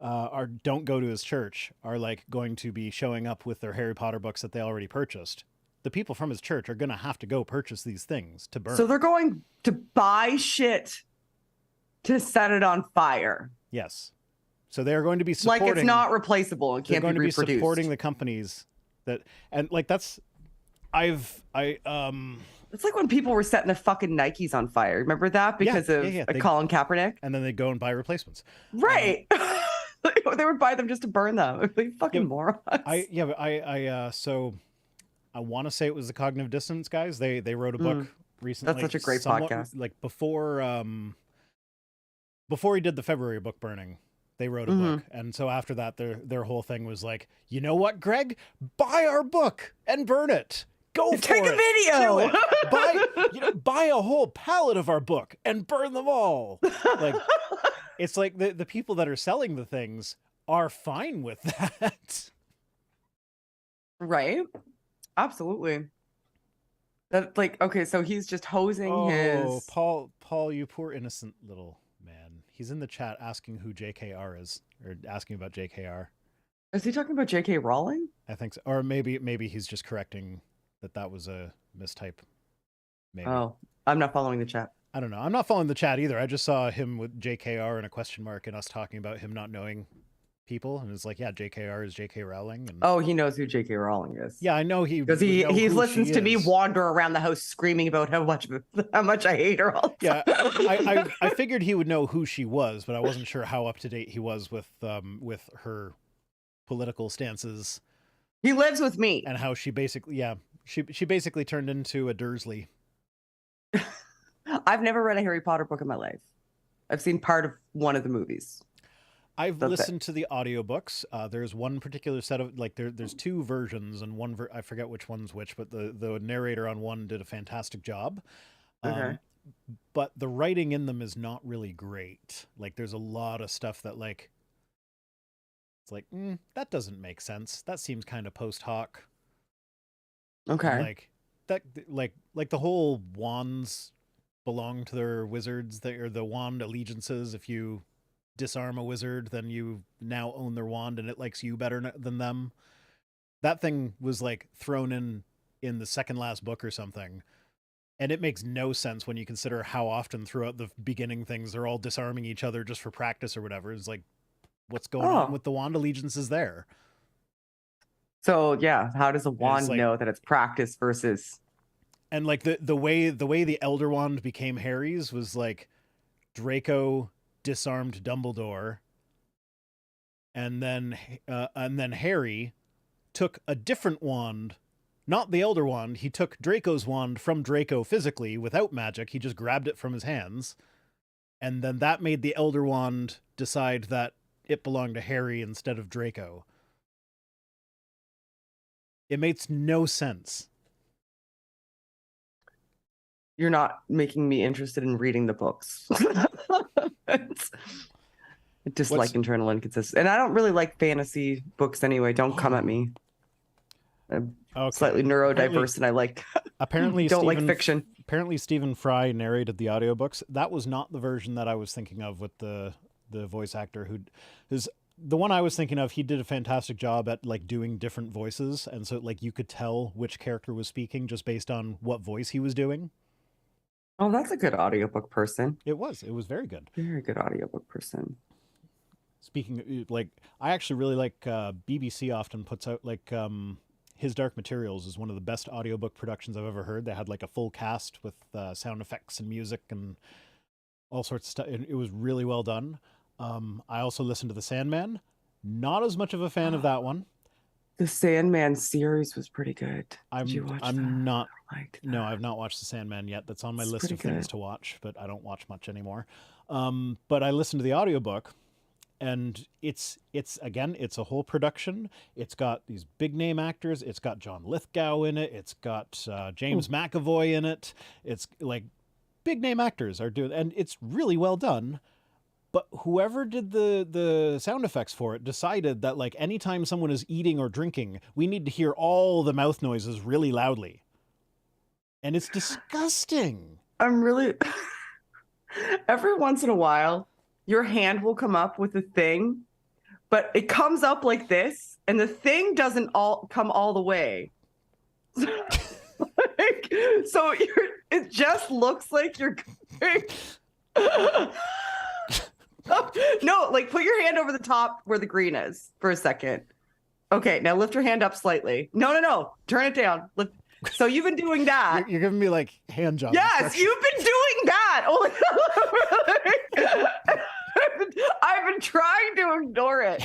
don't go to his church are like going to be showing up with their Harry Potter books that they already purchased. The people from his church are going to have to go purchase these things to burn. So they're going to buy shit to set it on fire. Yes. So they're going to be supporting. Like, it's not replaceable. It can't be reproduced. Be supporting the companies that, and like that's, It's like when people were setting the fucking Nikes on fire. Remember that because of Colin Kaepernick? And then they go and buy replacements. Right. They would buy them just to burn them. They fucking morons. So I want to say it was the Cognitive Dissonance guys. They wrote a book recently. That's such a great podcast. Like before he did the February book burning, they wrote a book. And so after that, their whole thing was like, you know what, Greg? Buy our book and burn it. Go for Take it. a video. Buy a whole pallet of our book and burn them all. Like, it's like the people that are selling the things are fine with that. Right. Absolutely. That, like, okay, so he's just hosing his. Paul, you poor innocent little man. He's in the chat asking who JKR is, or asking about JKR. Is he talking about JK Rowling? I think so. Or maybe he's just correcting that was a mistype. Maybe. Oh, I'm not following the chat. I don't know. I'm not following the chat either. I just saw him with JKR and a question mark and us talking about him not knowing people. And it's like, yeah, JKR is JK Rowling. And... Oh, he knows who JK Rowling is. Yeah, I know he because he listens to me wander around the house screaming about how much I hate her all the time. Yeah, I figured he would know who she was, but I wasn't sure how up to date he was with her political stances. He lives with me. And how she basically, she basically turned into a Dursley. I've never read a Harry Potter book in my life. I've seen part of one of the movies. I've listened to the audiobooks. There's one particular set of, like, there's two versions, and I forget which one's which, but the narrator on one did a fantastic job. Okay. But the writing in them is not really great. Like, there's a lot of stuff that, like, it's like, that doesn't make sense. That seems kind of post hoc. Okay. And like that, like the whole wands belong to their wizards. Or the wand allegiances. If you disarm a wizard, then you now own their wand, and it likes you better than them. That thing was like thrown in the second last book or something, and it makes no sense when you consider how often throughout the beginning things they're all disarming each other just for practice or whatever. It's like, what's going on with the wand allegiances there? So yeah, how does a wand know that it's practice versus? And like the way the Elder Wand became Harry's was like Draco disarmed Dumbledore, and then Harry took a different wand, not the Elder Wand. He took Draco's wand from Draco physically without magic. He just grabbed it from his hands, and then that made the Elder Wand decide that it belonged to Harry instead of Draco. It makes no sense. You're not making me interested in reading the books. I dislike internal inconsistency. And I don't really like fantasy books anyway. Don't come at me. I'm slightly neurodiverse, and I like like fiction. Apparently Stephen Fry narrated the audiobooks. That was not the version that I was thinking of with the voice actor who's the one I was thinking of. He did a fantastic job at like doing different voices, and so like you could tell which character was speaking just based on what voice he was doing. Oh, that's a good audiobook person. It was very good. Very good audiobook person. Speaking, like, I actually really like BBC often puts out like His Dark Materials is one of the best audiobook productions I've ever heard. They had like a full cast with sound effects and music and all sorts of stuff. It was really well done. I also listened to The Sandman. Not as much of a fan of that one. The Sandman series was pretty good. Did you watch that? No, I've not watched The Sandman yet. That's on my list of things to watch, but I don't watch much anymore. But I listened to the audiobook, and it's a whole production. It's got these big name actors. It's got John Lithgow in it. It's got James McAvoy in it. It's like big name actors are doing, and it's really well done. But whoever did the sound effects for it decided that like anytime someone is eating or drinking, we need to hear all the mouth noises really loudly. And it's disgusting. I'm really every once in a while, your hand will come up with a thing, but it comes up like this, and the thing doesn't come all the way. So it just looks like you're going. No, like put your hand over the top where the green is for a second. Okay, now lift your hand up slightly. No. Turn it down. Lift. So you've been doing that. You're giving me like hand jobs. Yes, you've been doing that. I've been trying to ignore it.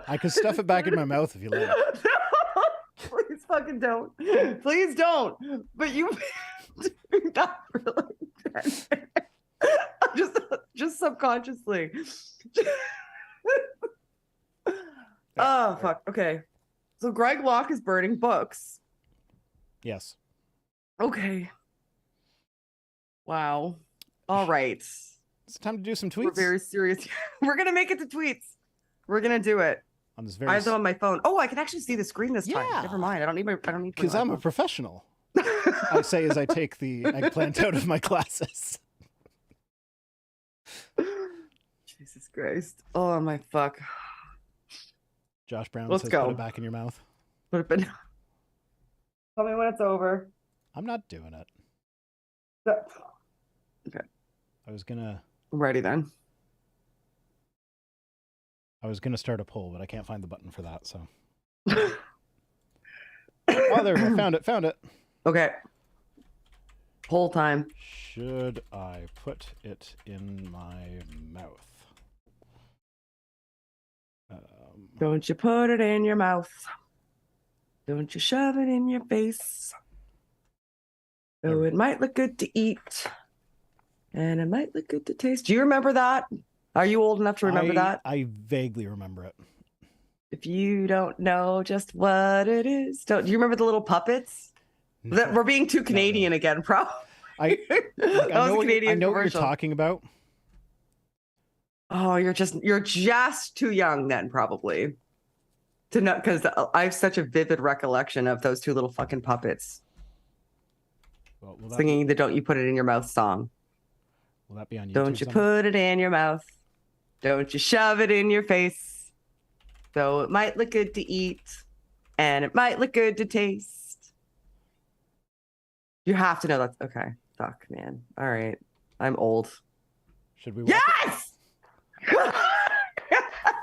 I could stuff it back in my mouth if you like. No, please fucking don't. Please don't. But you've been doing that for like just subconsciously. Oh, fuck. Okay. So Greg Locke is burning books. Yes. Okay. Wow. All right. It's time to do some tweets. We're very serious. We're going to make it to tweets. We're going to do it. On this very... I have them on my phone. Oh, I can actually see the screen this time. Yeah. Never mind. I don't need because I'm a professional. I say as I take the eggplant out of my glasses. Jesus Christ. Oh, my fuck. Josh Brown Let's says go. put it back in your mouth. Put it in. Tell me when it's over. I'm not doing it. Okay. I was gonna... I'm ready then. I was gonna start a poll, but I can't find the button for that, so... Oh, there we go. Found it. Okay. Poll time. Should I put it in my mouth? Don't you put it in your mouth. Don't you shove it in your face. Oh, it might look good to eat. And it might look good to taste. Do you remember that? Are you old enough to remember that? I vaguely remember it. If you don't know just what it is. Do you remember the little puppets? That we're being too Canadian again, probably. I know what you're commercial. talking about. Oh, you're just too young then, probably. To know, because I have such a vivid recollection of those two little fucking puppets singing the "Don't You Put It in Your Mouth" song. Will that be on YouTube? Don't you put it in your mouth. Don't you shove it in your face. Though it might look good to eat, and it might look good to taste. You have to know that. Okay. Fuck, man. All right. I'm old. Should we? Yes!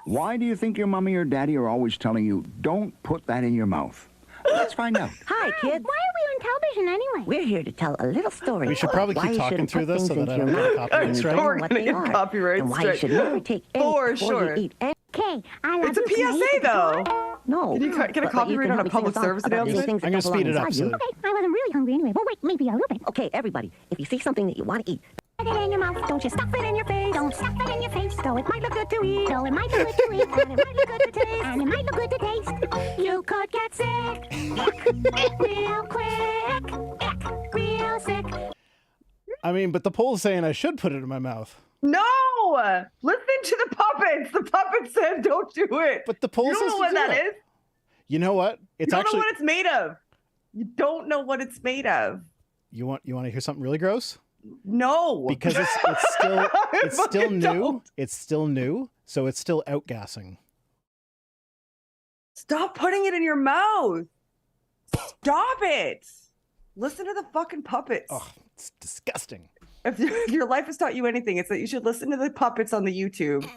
Why do you think your mommy or daddy are always telling you, don't put that in your mouth? Let's find out. Hi, kids. Why are we on television anyway? We're here to tell a little story. We should probably keep talking through this so that I don't get a copyright strike. We're going to get copyright and why strike. you should never take any For before sure. you eat. Okay, It's a PSA, though. No. Can you get a copyright on a public service announcement? I'm going to speed it up. So... Okay, I wasn't really hungry anyway. Well, wait, maybe a little bit. Okay, everybody, if you see something that you want to eat, put it in your mouth. Don't you stuff it in your face. Don't stuff it in your face. Though it might look good to eat. Though it might look good to eat. And it might look good to taste. And it might look good to taste. You could get sick. Real quick. Real sick. I mean, but the poll's saying I should put it in my mouth. No! Listen to the puppets. The puppet said don't do it. But the poll You says don't know what that is? You know what? It's you don't actually... know what it's made of. You don't know what it's made of. You want to hear something really gross? No. Because it's still new. Don't. It's still new, so it's still outgassing. Stop putting it in your mouth. Stop it. Listen to the fucking puppets. Oh, it's disgusting. If your life has taught you anything, it's that you should listen to the puppets on the YouTube.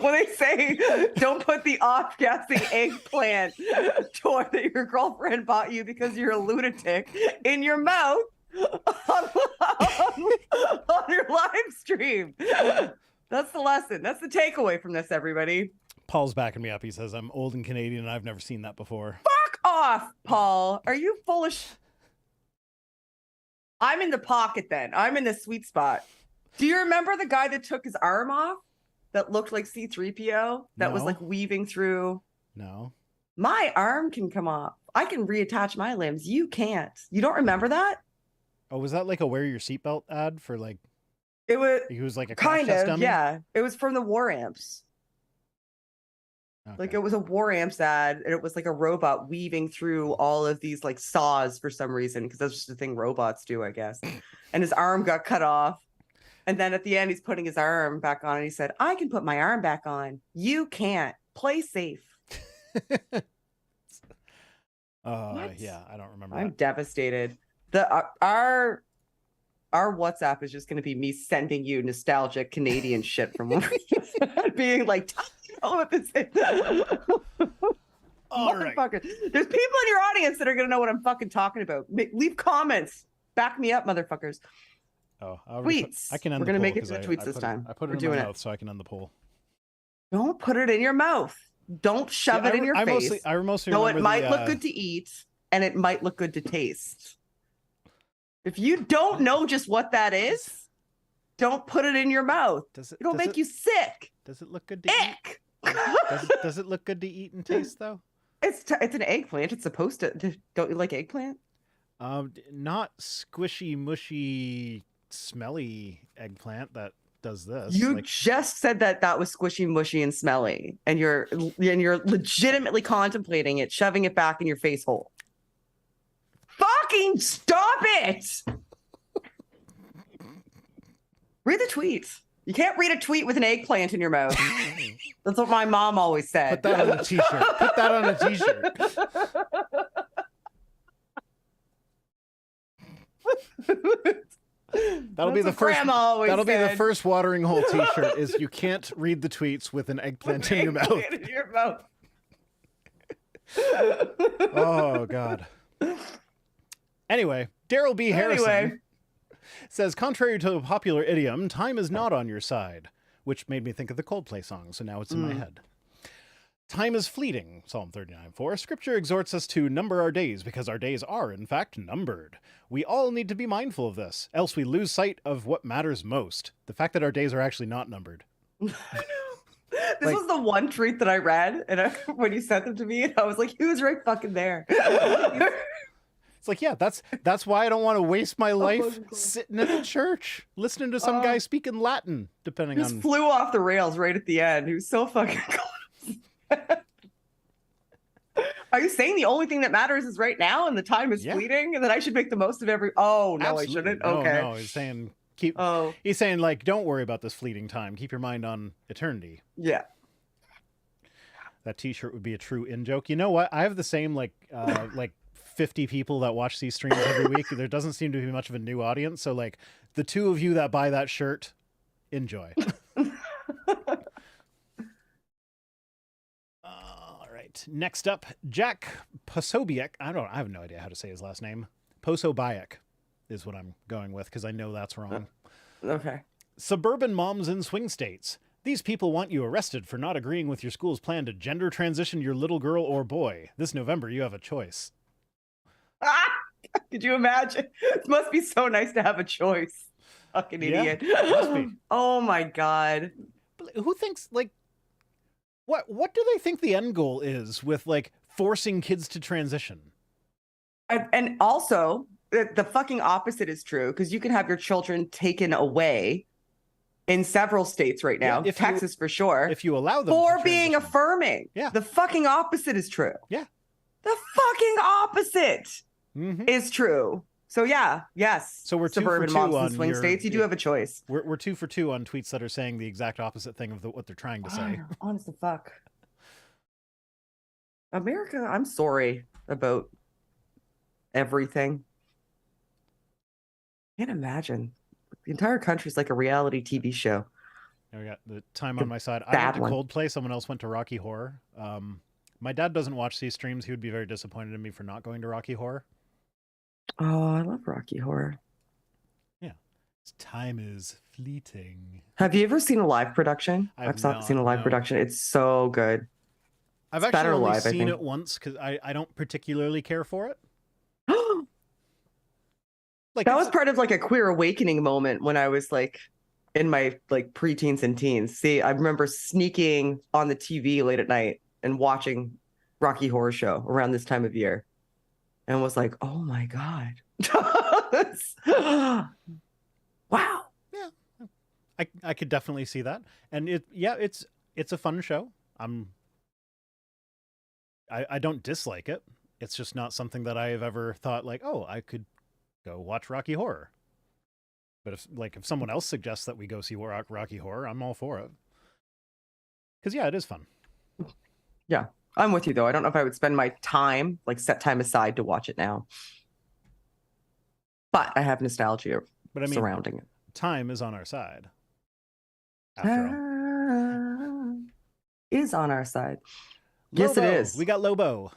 When they say, don't put the off-gassing eggplant toy that your girlfriend bought you because you're a lunatic in your mouth on your live stream. That's the lesson. That's the takeaway from this, everybody. Paul's backing me up. He says, I'm old and Canadian and I've never seen that before. Fuck off, Paul. Are you full of I'm in the pocket then. I'm in the sweet spot. Do you remember the guy that took his arm off that looked like C-3PO that was No. like weaving through? No. My arm can come off. I can reattach my limbs. You can't. You don't remember that? Oh, was that like a wear your seatbelt ad for like... It was He was like a crash kind test of, dummy? yeah. It was from the War Amps. Like Okay. it was a War Amps ad, and it was like a robot weaving through all of these like saws for some reason, because that's just the thing robots do, I guess. And his arm got cut off. And then at the end, he's putting his arm back on, and he said, I can put my arm back on. You can't. Play safe. What? Yeah, I don't remember I'm that. devastated. Our WhatsApp is just going to be me sending you nostalgic Canadian shit from being like, tell me what this is. All right. Motherfucker. There's people in your audience that are going to know what I'm fucking talking about. Leave comments. Back me up, motherfuckers. Oh, Tweets. I can end We're the gonna poll make it 'cause to the I tweets put this it- time. I put We're it in doing my it. mouth so I can end the poll. Don't put it in your mouth. Don't shove it in your face. I mostly No, remember it might the, look good to eat, and it might look good to taste. If you don't know just what that is, don't put it in your mouth. It'll make you sick. Does it look good to eat? Ick. Does it look good to eat and taste though? It's an eggplant. It's supposed to. Don't you like eggplant? Not squishy, mushy, smelly eggplant that does this. You like, just said that was squishy, mushy, and smelly, and you're legitimately contemplating it, shoving it back in your face hole. Fucking stop it! Read the tweet. You can't read a tweet with an eggplant in your mouth. That's what my mom always said. put that on a t-shirt. Put that on a t-shirt. That'll be the That's what first. Grandma always That'll be the said. first watering hole T-shirt. Is you can't read the tweets with an eggplant in your mouth. Eggplant in your mouth. Oh God. Anyway, Daryl B. Harrison says, contrary to a popular idiom, time is not on your side, which made me think of the Coldplay song, so now it's in my head. Time is fleeting, Psalm 39:4. Scripture exhorts us to number our days because our days are, in fact, numbered. We all need to be mindful of this, else we lose sight of what matters most. The fact that our days are actually not numbered. This was the one tweet that I read, and when you sent them to me, and I was like, he was right fucking there. It's like, yeah, that's why I don't want to waste my life fucking cool. sitting in a church listening to some guy speaking Latin, depending Just on... flew off the rails right at the end. He was so fucking cool. Are you saying the only thing that matters is right now and the time is Yeah. fleeting and that I should make the most of every... Oh, no, Absolutely. I shouldn't? No, Okay. no, he's saying keep... Oh, He's saying, like, don't worry about this fleeting time. Keep your mind on eternity. yeah. That t-shirt would be a true in-joke. You know what? I have the same, like 50 people that watch these streams every week. There doesn't seem to be much of a new audience. So, like, the two of you that buy that shirt, enjoy. All right. Next up, Jack Posobiec. I have no idea how to say his last name. Posobiec is what I'm going with because I know that's wrong. Okay. Suburban moms in swing states. These people want you arrested for not agreeing with your school's plan to gender transition your little girl or boy. This November, you have a choice. Ah! Could you imagine? It must be so nice to have a choice. Fucking idiot. must be. Oh my God. But who thinks, like, what do they think the end goal is with, like, forcing kids to transition? And also, the fucking opposite is true because you can have your children taken away in several states right now. Yeah, Texas for sure. If you allow them For to being transition. affirming. Yeah. The fucking opposite is true. Yeah. The fucking opposite Mhm. is true. So yeah, yes. So we're 2 for suburban 2 moms on in swing your- states. You do have a choice. We're 2 for 2 on tweets that are saying the exact opposite thing of what they're trying to say. Honest to fuck. America, I'm sorry about everything. Can't imagine. The entire country's like a reality TV show. There we got the time on my side. I bad went to one. Coldplay. Someone else went to Rocky Horror. My dad doesn't watch these streams. He would be very disappointed in me for not going to Rocky Horror. Oh, I love Rocky Horror. Time is fleeting. Have you ever seen a live production? I've seen a not, live no. production. It's so good. I've It's actually better only live, I seen think. it once because I don't particularly care for it. Like That it's- was part of like a queer awakening moment when I was like in my like preteens and teens. See, I remember sneaking on the TV late at night and watching Rocky Horror Show around this time of year and was like, oh my God. Wow. I could definitely see that, and it's a fun show. I'm I don't dislike it. It's just not something that I have ever thought like, oh, I could go watch Rocky Horror. But if someone else suggests that we go see Rocky Horror, I'm all for it. Because yeah, it is fun. Yeah, I'm with you though. I don't know if I would spend my time, like set time aside to watch it now. But I have nostalgia surrounding it. Time is on our side. After all. Is on our side. Lobo. Yes, it is. We got Lobo.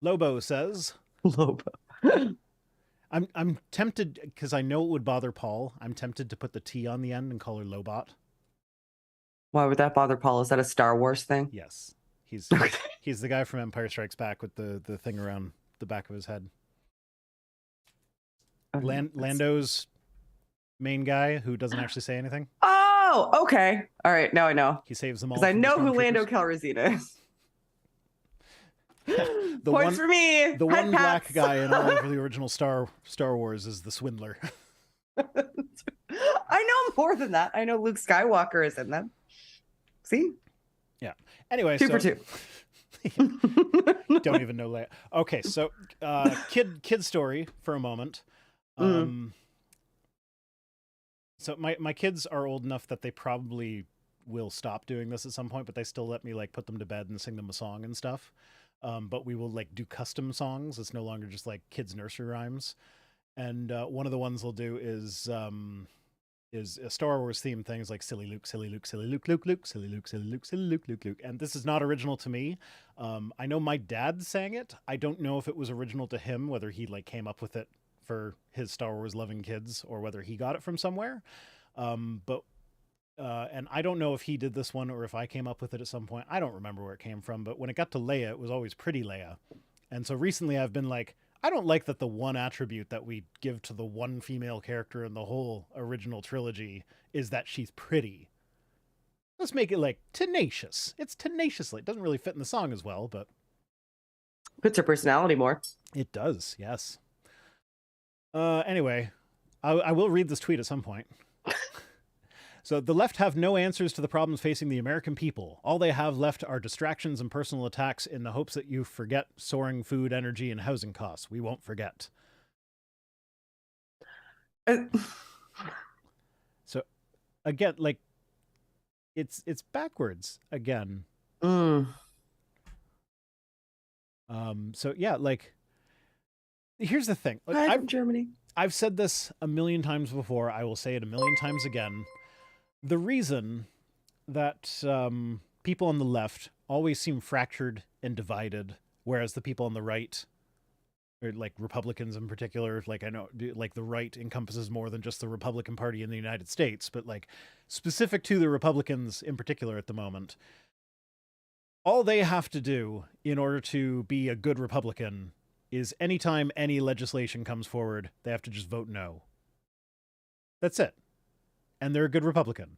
Lobo says, Lobo. I'm tempted, because I know it would bother Paul, I'm tempted to put the T on the end and call her Lobot. Why would that bother Paul? Is that a Star Wars thing? Yes. He's the guy from Empire Strikes Back with the thing around the back of his head. Lando's main guy who doesn't actually say anything. Oh, okay. All right, now I know. He saves them all. Because I know who Lando Calrissian is. Points for me. The one black guy in all of the original Star Wars is the Swindler. I know more than that. I know Luke Skywalker is in them. See? Yeah. Anyway, 2 for 2. Don't even know Leia. Okay, so kid story for a moment. So my kids are old enough that they probably will stop doing this at some point, but they still let me like put them to bed and sing them a song and stuff. But we will like do custom songs. It's no longer just like kids' nursery rhymes. And one of the ones they'll do is a Star Wars theme things like silly Luke, silly Luke, silly Luke, Luke, Luke, silly Luke, silly Luke, silly Luke, Luke, Luke. And this is not original to me. I know my dad sang it. I don't know if it was original to him, whether he like came up with it for his Star Wars loving kids or whether he got it from somewhere. And I don't know if he did this one or if I came up with it at some point. I don't remember where it came from, but when it got to Leia, it was always pretty Leia. And so recently I've been like, I don't like that the one attribute that we give to the one female character in the whole original trilogy is that she's pretty. Let's make it like tenacious. It's tenaciously. It doesn't really fit in the song as well, but fits her personality more. It does, yes. Anyway, I will read this tweet at some point. So the left have no answers to the problems facing the American people. All they have left are distractions and personal attacks in the hopes that you forget soaring food, energy, and housing costs. We won't forget. So again, like it's backwards again. So yeah, like here's the thing. Like, Germany. I've said this a million times before. I will say it a million times again. The reason that people on the left always seem fractured and divided, whereas the people on the right, or like Republicans in particular, like I know like the right encompasses more than just the Republican Party in the United States, but like specific to the Republicans in particular at the moment, all they have to do in order to be a good Republican is anytime any legislation comes forward, they have to just vote no. That's it. And they're a good Republican.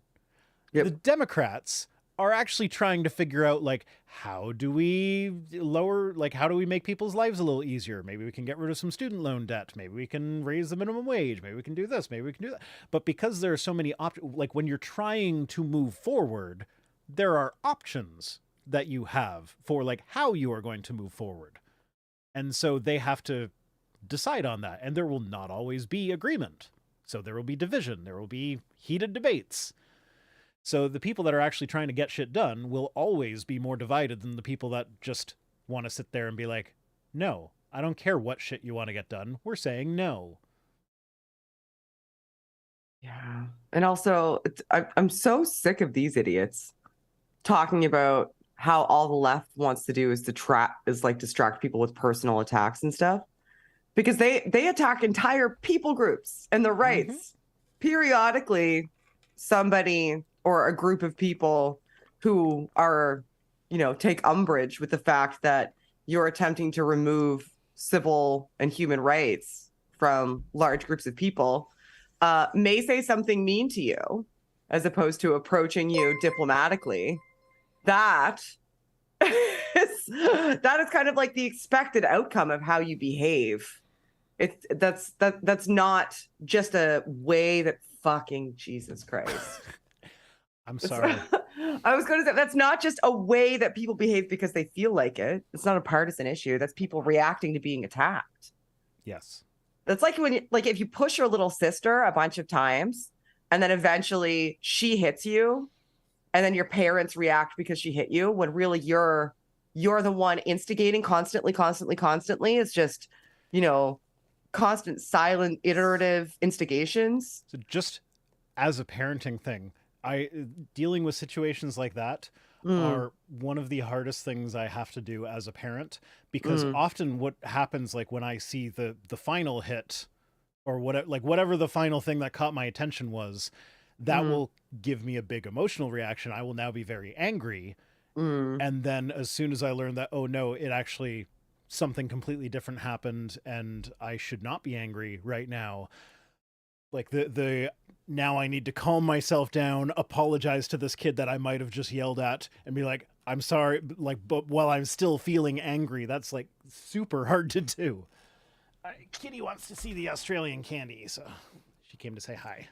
Yep. The Democrats are actually trying to figure out, like, how do we make people's lives a little easier? Maybe we can get rid of some student loan debt. Maybe we can raise the minimum wage. Maybe we can do this. Maybe we can do that. But because there are so many options, like when you're trying to move forward, there are options that you have for like how you are going to move forward. And so they have to decide on that. And there will not always be agreement. So there will be division. There will be heated debates. So the people that are actually trying to get shit done will always be more divided than the people that just want to sit there and be like, no, I don't care what shit you want to get done. We're saying no. Yeah. And also, I'm so sick of these idiots talking about how all the left wants to do is distract people with personal attacks and stuff. Because they attack entire people groups and the rights. Mm-hmm. Periodically, somebody or a group of people who are, take umbrage with the fact that you're attempting to remove civil and human rights from large groups of people may say something mean to you as opposed to approaching you diplomatically. That is kind of like the expected outcome of how you behave. That's not just a way that fucking Jesus Christ. I'm sorry. I was going to say that's not just a way that people behave because they feel like it. It's not a partisan issue. That's people reacting to being attacked. Yes. That's like when, like, if you push your little sister a bunch of times and then eventually she hits you, and then your parents react because she hit you, when really you're the one instigating constantly. It's just, constant silent iterative instigations. So just as a parenting thing, dealing with situations like that are one of the hardest things I have to do as a parent, because often what happens, like when I see the final hit or whatever the final thing that caught my attention was, that will give me a big emotional reaction. I will now be very angry. And then as soon as I learn that, oh no, it actually something completely different happened and I should not be angry right now. Like now I need to calm myself down, apologize to this kid that I might have just yelled at and be like, I'm sorry. Like, but while I'm still feeling angry, that's like super hard to do. Kitty wants to see the Australian candy. So she came to say hi.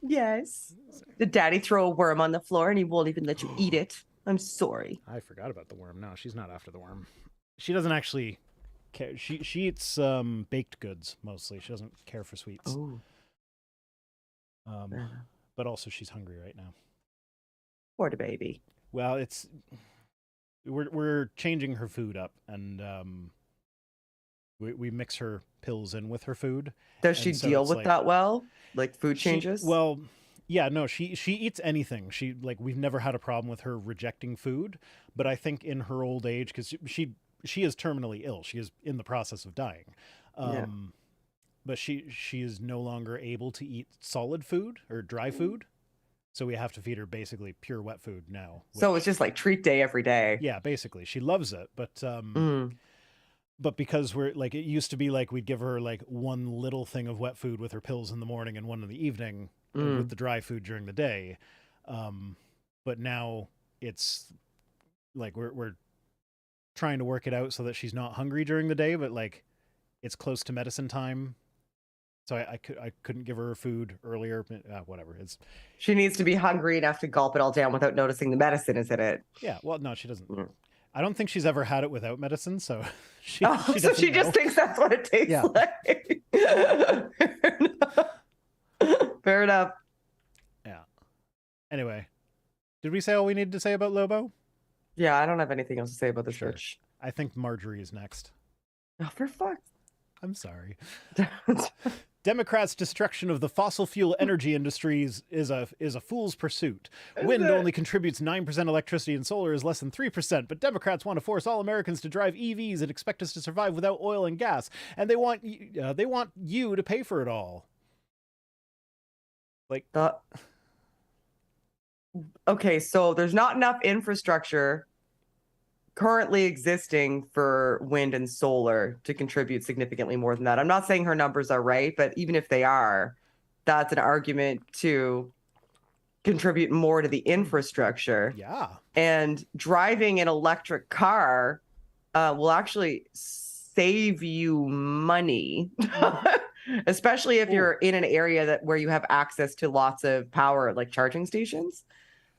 Yes. Did daddy throw a worm on the floor and he won't even let you eat it? I'm sorry. I forgot about the worm. No, she's not after the worm. She doesn't actually care. She eats baked goods mostly. She doesn't care for sweets. Oh. But also she's hungry right now. Poor the baby. Well, we're changing her food up, and we mix her pills in with her food. Does she deal with that well? Like food changes? Well, yeah, no, she eats anything. We've never had a problem with her rejecting food, but I think in her old age, because she is terminally ill. She is in the process of dying. But she is no longer able to eat solid food or dry food. So we have to feed her basically pure wet food now. So it's just like treat day every day. Yeah, basically. She loves it, but because we're like, it used to be like we'd give her like one little thing of wet food with her pills in the morning and one in the evening with the dry food during the day. But now it's like we're trying to work it out so that she's not hungry during the day, but like it's close to medicine time. So I couldn't give her food earlier. Whatever. She needs to be hungry enough to gulp it all down without noticing the medicine, isn't it? Yeah. Well, no, she doesn't. I don't think she's ever had it without medicine. So she just thinks that's what it tastes like. Fair enough. Yeah. Anyway, did we say all we needed to say about Lobo? Yeah, I don't have anything else to say about this church. I think Marjorie is next. Oh, for fuck. I'm sorry. Democrats' destruction of the fossil fuel energy industries is a fool's pursuit. Wind only contributes 9% electricity and solar is less than 3%, but Democrats want to force all Americans to drive EVs and expect us to survive without oil and gas, and they want you to pay for it all. Like okay, so there's not enough infrastructure currently existing for wind and solar to contribute significantly more than that. I'm not saying her numbers are right, but even if they are, that's an argument to contribute more to the infrastructure. Yeah. And driving an electric car will actually save you money, especially if you're in an area where you have access to lots of power, like charging stations.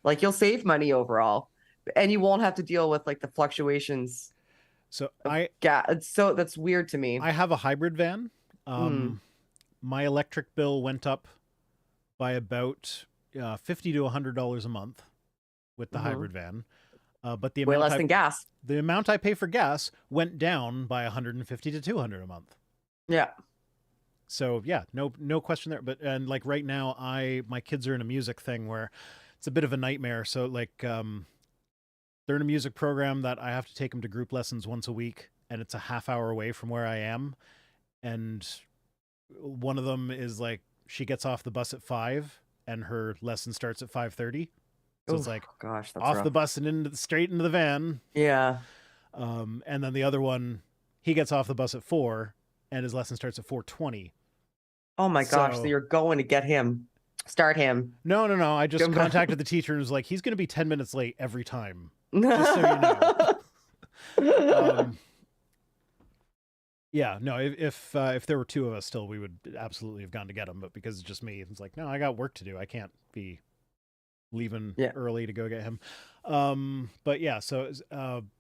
Like you'll save money overall. And you won't have to deal with like the fluctuations. So that's weird to me. I have a hybrid van. My electric bill went up by about $50 to $100 a month with the hybrid van. But the way less than gas. The amount I pay for gas went down by $150 to $200 a month. Yeah. So yeah, no question there. But and like right now, my kids are in a music thing where it's a bit of a nightmare. So like they're in a music program that I have to take them to group lessons once a week, and it's a half hour away from where I am. And one of them is like, she gets off the bus at 5 and her lesson starts at 5:30. So it's like, gosh, that's off rough. the bus and straight into the van. Yeah. And then the other one, he gets off the bus at 4 and his lesson starts at 4:20. Oh my gosh. So you're going to get him, start him. No. I just contacted the teacher and was like, he's going to be 10 minutes late every time. Just so you know. Yeah, no, if there were two of us still, we would absolutely have gone to get him. But because it's just me, it's like, no, I got work to do. I can't be leaving Yeah. early to go get him. But yeah, so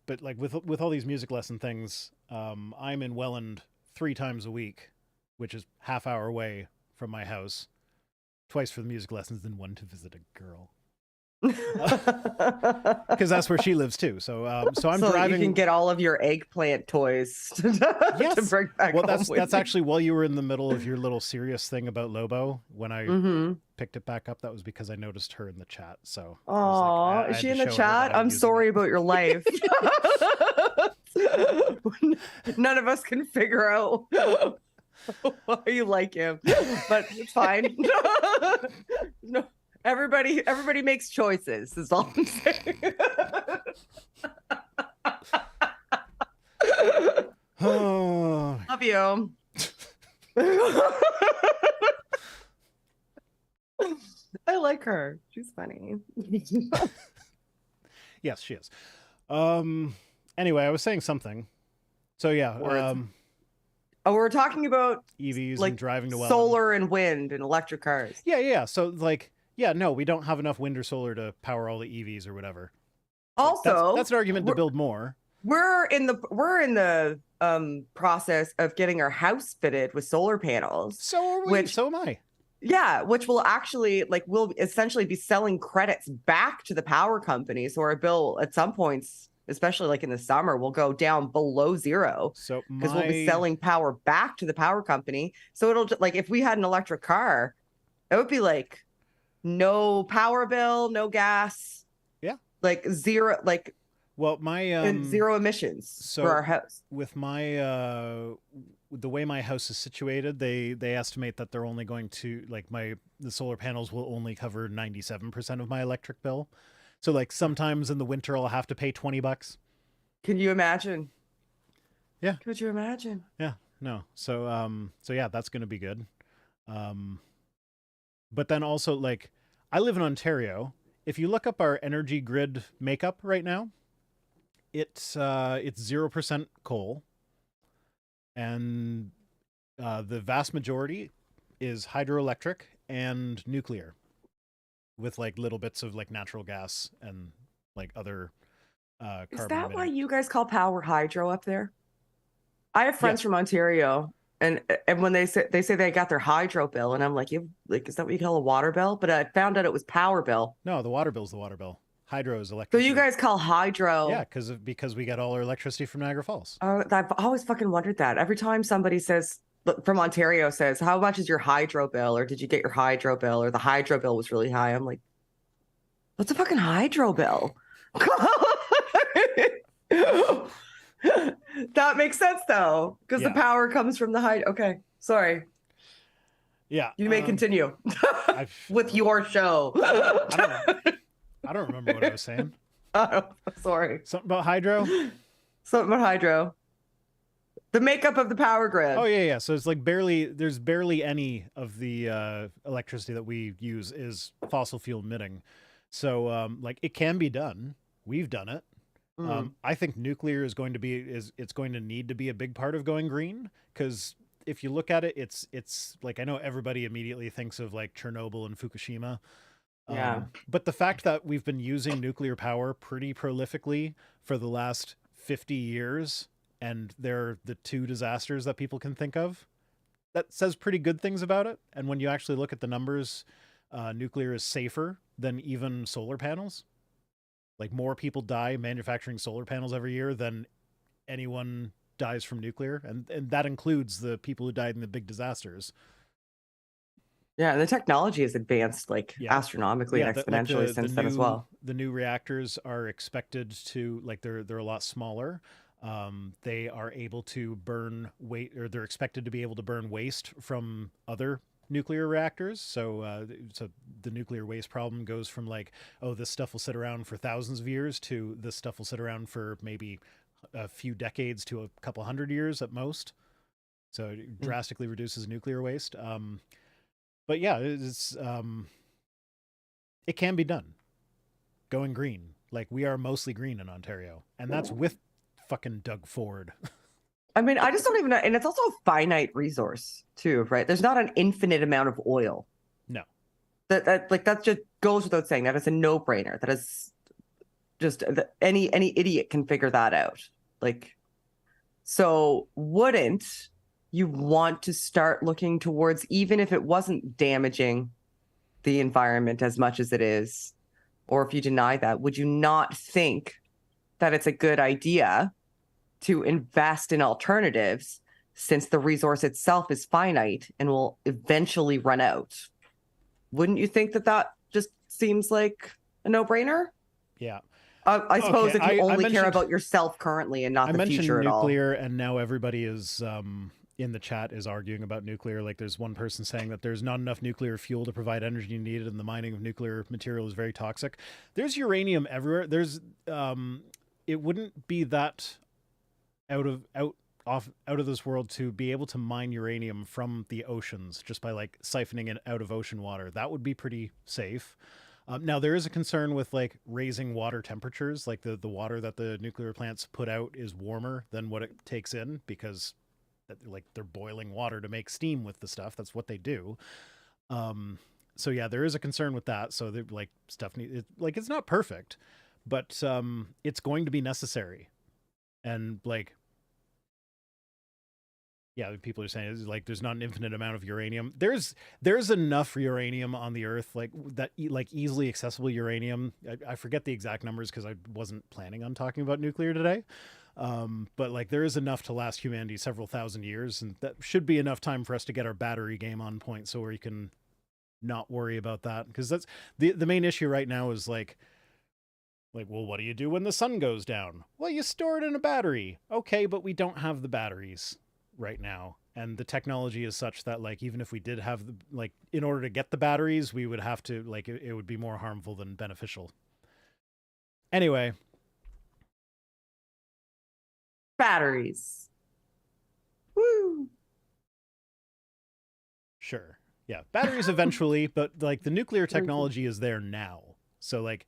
but like with all these music lesson things, I'm in Welland 3 times a week, which is half-hour away from my house, twice for the music lessons and one to visit a girl. Because that's where she lives too. So I'm so driving. you can get all of your eggplant toys to Yes. bring back Well, home that's with you. actually while you were in the middle of your little serious thing about Lobo. When I picked it back up, that was because I noticed her in the chat. So I was like, Aw, I is had she to in the show her chat? that I'm using sorry it. about your life. None of us can figure out why you like him, but it's fine. No, everybody makes choices. Is all I'm saying. Oh, Love you. I like her. She's funny. yes, she is. Anyway, I was saying something. So yeah, Words. Oh, we're talking about EVs like and driving to Welland. solar and wind and electric cars. Yeah. So like, yeah, no, we don't have enough wind or solar to power all the EVs or whatever. Also, that's an argument to build more. We're in the process of getting our house fitted with solar panels. So are we. So am I. Yeah, which will actually we'll essentially be selling credits back to the power company. So our bill at some points, especially like in the summer, will go down below zero. So because we'll be selling power back to the power company. So it'll like if we had an electric car, it would be like no power bill, no gas. Yeah. Like zero, like well, my and zero emissions for our house. With my the way my house is situated, they estimate that they're only going to the solar panels will only cover 97% of my electric bill. So like sometimes in the winter I'll have to pay $20. Can you imagine? Yeah. Could you imagine? Yeah. No. So yeah, that's going to be good. But then also like I live in Ontario. If you look up our energy grid makeup right now, it's 0% coal. And the vast majority is hydroelectric and nuclear, with like little bits of like natural gas and like other carbon. Is that why you guys call power hydro up there? I have friends from Ontario, and when they say they got their hydro bill, and I'm like, is that what you call a water bill? But I found out it was power bill. No, the water bill's the water bill. Hydro is electricity. So you guys call hydro? Yeah, because we get all our electricity from Niagara Falls. I've always fucking wondered that. Every time somebody says from Ontario says, "How much is your hydro bill?" or "Did you get your hydro bill?" or "The hydro bill was really high," I'm like, "What's a fucking hydro bill?" That makes sense though, because the power comes from the hydro. Okay, sorry. Yeah, you may continue with your show. I don't remember what I was saying. Oh, sorry. Something about hydro? Something about hydro. The makeup of the power grid. Oh, yeah. So it's like there's barely any of the electricity that we use is fossil fuel emitting. So like it can be done. We've done it. I think nuclear is going to need to be a big part of going green, because if you look at it, it's like, I know everybody immediately thinks of like Chernobyl and Fukushima. Yeah. But the fact that we've been using nuclear power pretty prolifically for the last 50 years, and they're the 2 disasters that people can think of, that says pretty good things about it. And when you actually look at the numbers, nuclear is safer than even solar panels. Like more people die manufacturing solar panels every year than anyone dies from nuclear. And that includes the people who died in the big disasters. Yeah, and the technology has advanced astronomically and exponentially since then as well. The new reactors are expected to they're a lot smaller. They are able to burn they're expected to be able to burn waste from other nuclear reactors. So the nuclear waste problem goes from this stuff will sit around for thousands of years to this stuff will sit around for maybe a few decades to a couple hundred years at most. So it drastically reduces nuclear waste. But yeah, it's it can be done. Going green. Like, we are mostly green in Ontario, and that's with fucking Doug Ford. I mean, I just don't even know. And it's also a finite resource too, right? There's not an infinite amount of oil. No. That just goes without saying. That is a no-brainer. That is just any idiot can figure that out. Like, so wouldn't you want to start looking towards, even if it wasn't damaging the environment as much as it is, or if you deny that, would you not think that it's a good idea to invest in alternatives, since the resource itself is finite and will eventually run out? Wouldn't you think that just seems like a no-brainer? Yeah. I suppose Okay, if you only care mentioned- about yourself currently and not I the mentioned future at all. nuclear, and now everybody is in the chat is arguing about nuclear. Like, there's one person saying that there's not enough nuclear fuel to provide energy needed, and the mining of nuclear material is very toxic. There's uranium everywhere. There's it wouldn't be that out of this world to be able to mine uranium from the oceans just by like siphoning it out of ocean water. That would be pretty safe. Now, there is a concern with like raising water temperatures. Like the water that the nuclear plants put out is warmer than what it takes in, because like they're boiling water to make steam with the stuff. That's what they do. So yeah, there is a concern with that. So they're like it's not perfect, but it's going to be necessary. And like, yeah, people are saying is like there's not an infinite amount of uranium. There's enough uranium on the Earth, like that, like easily accessible uranium. I forget the exact numbers because I wasn't planning on talking about nuclear today. But like there is enough to last humanity several thousand years, and that should be enough time for us to get our battery game on point, so we can not worry about that. Because that's the main issue right now is like, well, what do you do when the sun goes down? Well, you store it in a battery. Okay, but we don't have the batteries right now, and the technology is such that like even if we did have the, like, in order to get the batteries, we would have to like it would be more harmful than beneficial. Anyway, Batteries. Woo. sure, yeah, batteries eventually, but like the nuclear technology is there now, so like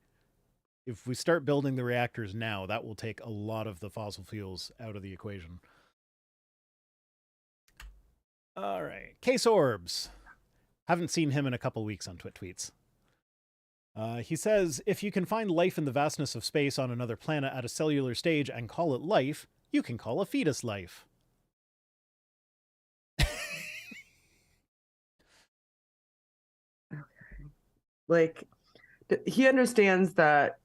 if we start building the reactors now, that will take a lot of the fossil fuels out of the equation. All right. Case Orbs. Haven't seen him in a couple weeks on Twit tweets. He says, if you can find life in the vastness of space on another planet at a cellular stage and call it life, you can call a fetus life. Like, he understands that.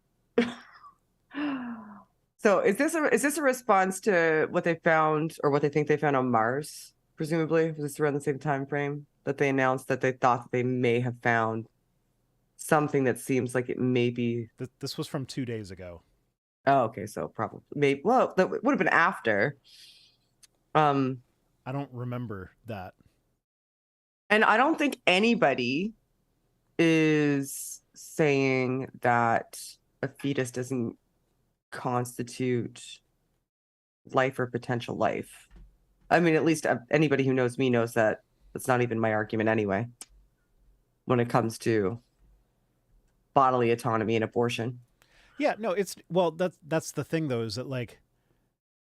So is this a response to what they found, or what they think they found on Mars? Presumably, was this around the same time frame that they announced that they thought that they may have found something that seems like it may be? This was from 2 days ago. Oh, okay, so probably maybe. Well, that would have been after. I don't remember that. And I don't think anybody is saying that a fetus doesn't constitute life or potential life. I mean, at least anybody who knows me knows that that's not even my argument anyway, when it comes to bodily autonomy and abortion. Yeah, no, it's, well, that's the thing though, is that like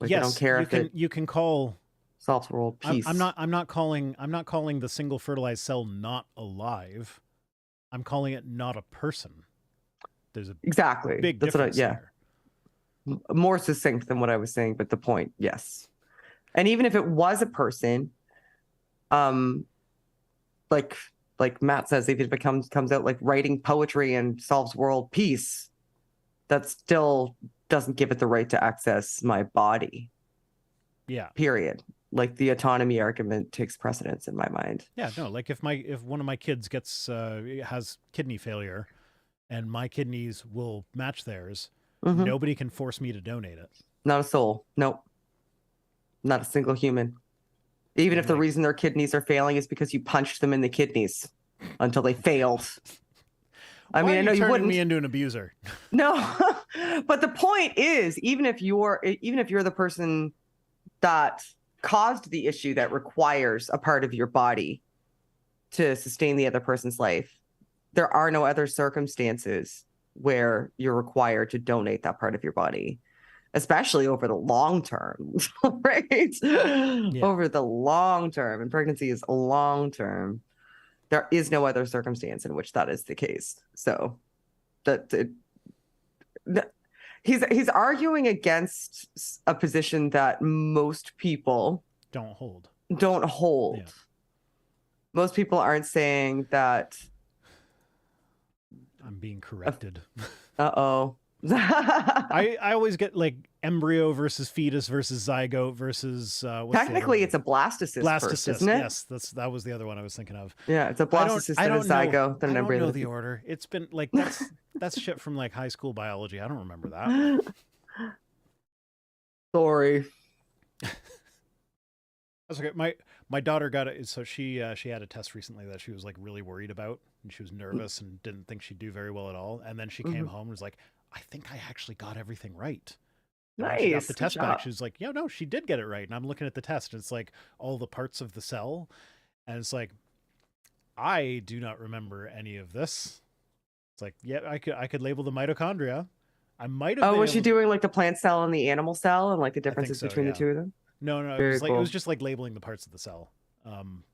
Like, I yes, don't care if you can call solves world peace. I'm not calling the single fertilized cell not alive. I'm calling it not a person. There's a exactly big that's difference there. More succinct than what I was saying, but the point, yes. And even if it was a person, like Matt says, if it comes out like writing poetry and solves world peace, that still doesn't give it the right to access my body. Yeah. Period. Like the autonomy argument takes precedence in my mind. Yeah, no, like if one of my kids gets has kidney failure and my kidneys will match theirs, nobody can force me to donate it. Not a soul. Nope. Not a single human. Even if the reason their kidneys are failing is because you punched them in the kidneys until they failed. I mean, I know you wouldn't. Me into an abuser. No, but the point is, even if you're the person that caused the issue that requires a part of your body to sustain the other person's life, there are no other circumstances where you're required to donate that part of your body, especially over the long term, right? Yeah. Over the long term, and pregnancy is long term. There is no other circumstance in which that is the case. So he's arguing against a position that most people don't hold. Yeah. Most people aren't saying that. I'm being corrected. Uh-oh. I always get like embryo versus fetus versus zygote versus technically it's a blastocyst first, isn't it? Yes, that was the other one I was thinking of. Yeah, it's a blastocyst and a zygote, then an embryo. I don't know the order. It's been like that's shit from like high school biology. I don't remember that. Sorry. That's okay. My daughter got it, so she had a test recently that she was like really worried about, and she was nervous and didn't think she'd do very well at all. And then she came home and was like, I think I actually got everything right. And nice. when she got the test back, she was like, yeah, no, she did get it right. And I'm looking at the test, and it's like all the parts of the cell, and it's like, I do not remember any of this. It's like, yeah, I could label the mitochondria. I might have. Oh, was she doing like the plant cell and the animal cell and like the differences between the two of them? No, it was just like labeling the parts of the cell.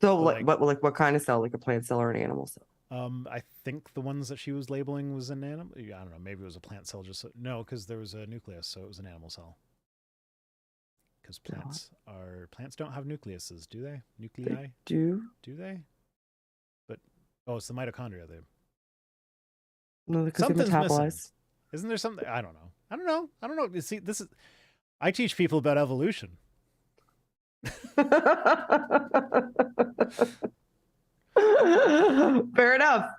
So what kind of cell? Like a plant cell or an animal cell? I think the ones that she was labeling was an animal. I don't know. Maybe it was a plant cell. No, because there was a nucleus, so it was an animal cell. Because plants don't have nucleuses, do they? Nuclei? Do they? But it's the mitochondria. No, because they metabolize. Missing. Isn't there something? I don't know. You see, I teach people about evolution. Fair enough.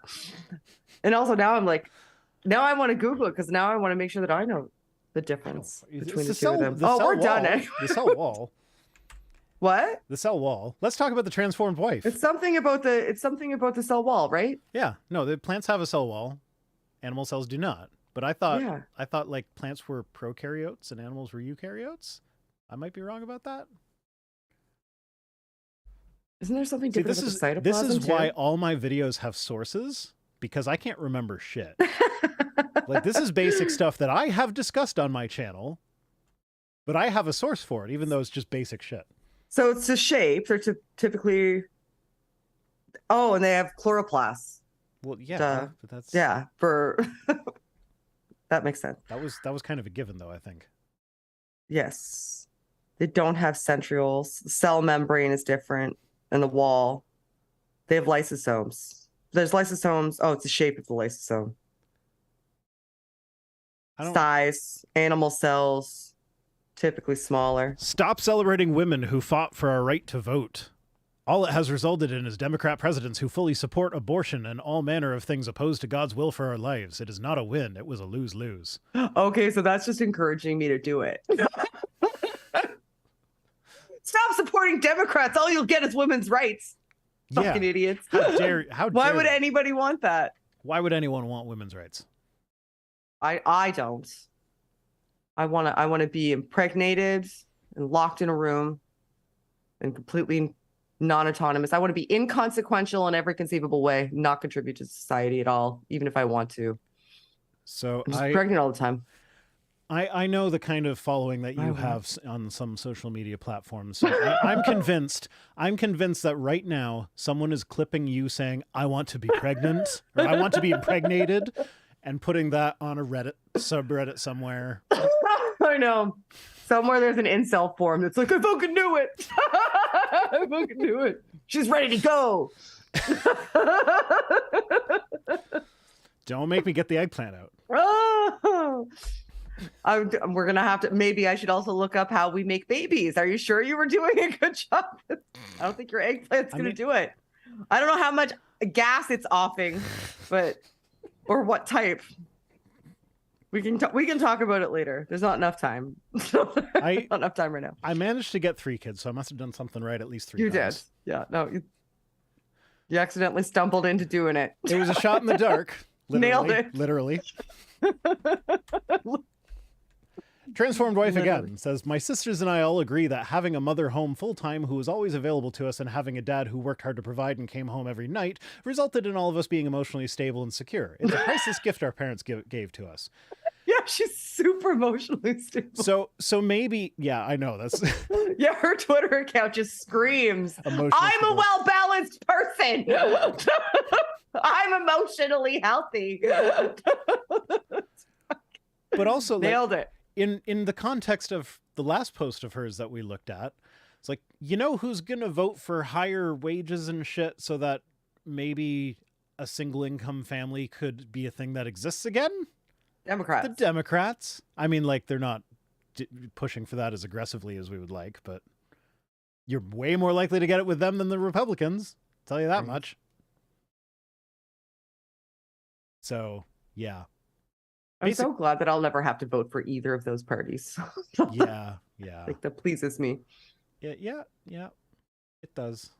And also now I want to Google it because now I want to make sure that I know the difference between the two of them. We're done. The cell wall. What? The cell wall. Let's talk about the transformed wife. It's something about the cell wall, right? Yeah. No, the plants have a cell wall. Animal cells do not. But I thought like plants were prokaryotes and animals were eukaryotes. I might be wrong about that. Isn't there something different with the cytoplasm? This is why all my videos have sources, because I can't remember shit. Like, this is basic stuff that I have discussed on my channel, but I have a source for it, even though it's just basic shit. So it's the shape. They're typically... Oh, and they have chloroplasts. Well, yeah, but that's... Yeah, that makes sense. That was kind of a given, though, I think. Yes. They don't have centrioles. The cell membrane is different. And the wall, they have lysosomes. There's lysosomes. Oh, it's the shape of the lysosome. Size, animal cells, typically smaller. Stop celebrating women who fought for our right to vote. All it has resulted in is Democrat presidents who fully support abortion and all manner of things opposed to God's will for our lives. It is not a win. It was a lose-lose. Okay, so that's just encouraging me to do it. Stop supporting Democrats. All you'll get is women's rights. Fucking idiots. Why would anybody want that? Why would anyone want women's rights? I don't. I want to be impregnated and locked in a room and completely non-autonomous. I want to be inconsequential in every conceivable way, not contribute to society at all, even if I want to. So I'm just pregnant all the time. I know the kind of following that you have on some social media platforms. So I'm convinced that right now someone is clipping you saying, I want to be pregnant or I want to be impregnated and putting that on a Reddit subreddit somewhere. I know. Somewhere there's an incel forum that's like, I fucking knew it. I fucking knew it. She's ready to go. Don't make me get the eggplant out. Oh. We're gonna have to. Maybe I should also look up how we make babies. Are you sure you were doing a good job? I don't think your eggplant's gonna do it. I don't know how much gas it's offing, or what type. We can talk about it later. There's not enough time. Not enough time right now. I managed to get 3 kids, so I must have done something right at least 3 times. You did. Yeah. No. You accidentally stumbled into doing it. It was a shot in the dark. Nailed it. Literally. Transformed wife again says, my sisters and I all agree that having a mother home full-time who was always available to us and having a dad who worked hard to provide and came home every night resulted in all of us being emotionally stable and secure. It's a priceless gift our parents gave to us. Yeah, she's super emotionally stable. So maybe, yeah, I know that's... Yeah, her Twitter account just screams, I'm a well-balanced balanced person. I'm emotionally healthy. But also, nailed it. In the context of the last post of hers that we looked at, it's like, you know who's gonna vote for higher wages and shit so that maybe a single income family could be a thing that exists again? Democrats. The Democrats. I mean, like, they're not pushing for that as aggressively as we would like, but you're way more likely to get it with them than the Republicans. I'll tell you that much. So, yeah. I'm so glad that I'll never have to vote for either of those parties. Yeah. Like, that pleases me. Yeah. It does.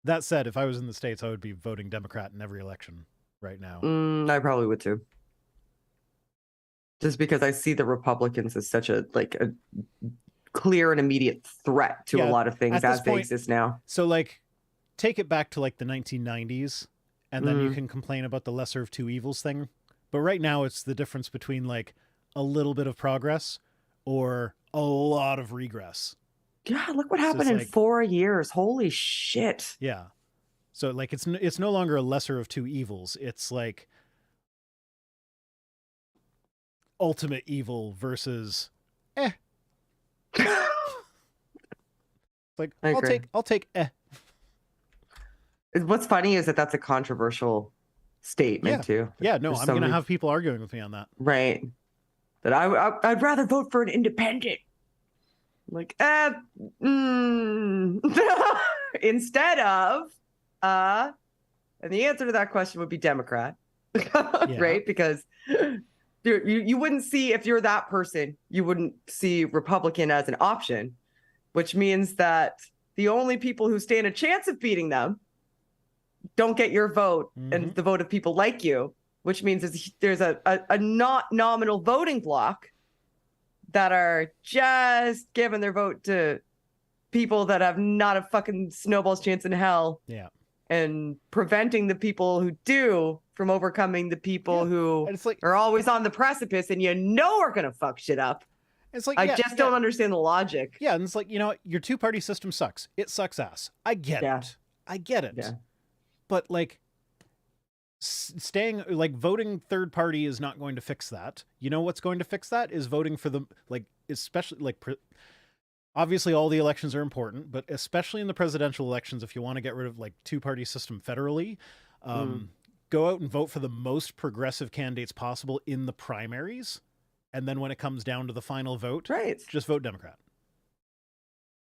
That said, if I was in the States, I would be voting Democrat in every election right now. I probably would too. Just because I see the Republicans as such a clear and immediate threat to a lot of things as they exist now. So, like, take it back to like the 1990s, and then you can complain about the lesser of two evils thing. But right now, it's the difference between like a little bit of progress or a lot of regress. Yeah, look what happened in 4 years. Holy shit. Yeah. So like it's no longer a lesser of two evils. It's like ultimate evil versus like I'll take What's funny is that that's a controversial statement too. Yeah, no, I'm going to have people arguing with me on that. Right. That I'd rather vote for an independent. Like, instead of, and the answer to that question would be Democrat, right? Because you wouldn't see, if you're that person, you wouldn't see Republican as an option, which means that the only people who stand a chance of beating them don't get your vote and the vote of people like you, which means there's a not nominal voting block that are just giving their vote to people that have not a fucking snowball's chance in hell. Yeah. And preventing the people who do from overcoming the people who are always on the precipice and are going to fuck shit up. It's like, I just don't understand the logic. Yeah. And it's like, your two-party system sucks. It sucks ass. I get it. I get it. Yeah. But like voting third party is not going to fix that. You know what's going to fix that is voting for the, especially obviously all the elections are important, but especially in the presidential elections, if you want to get rid of two-party system federally, go out and vote for the most progressive candidates possible in the primaries. And then when it comes down to the final vote, just vote Democrat.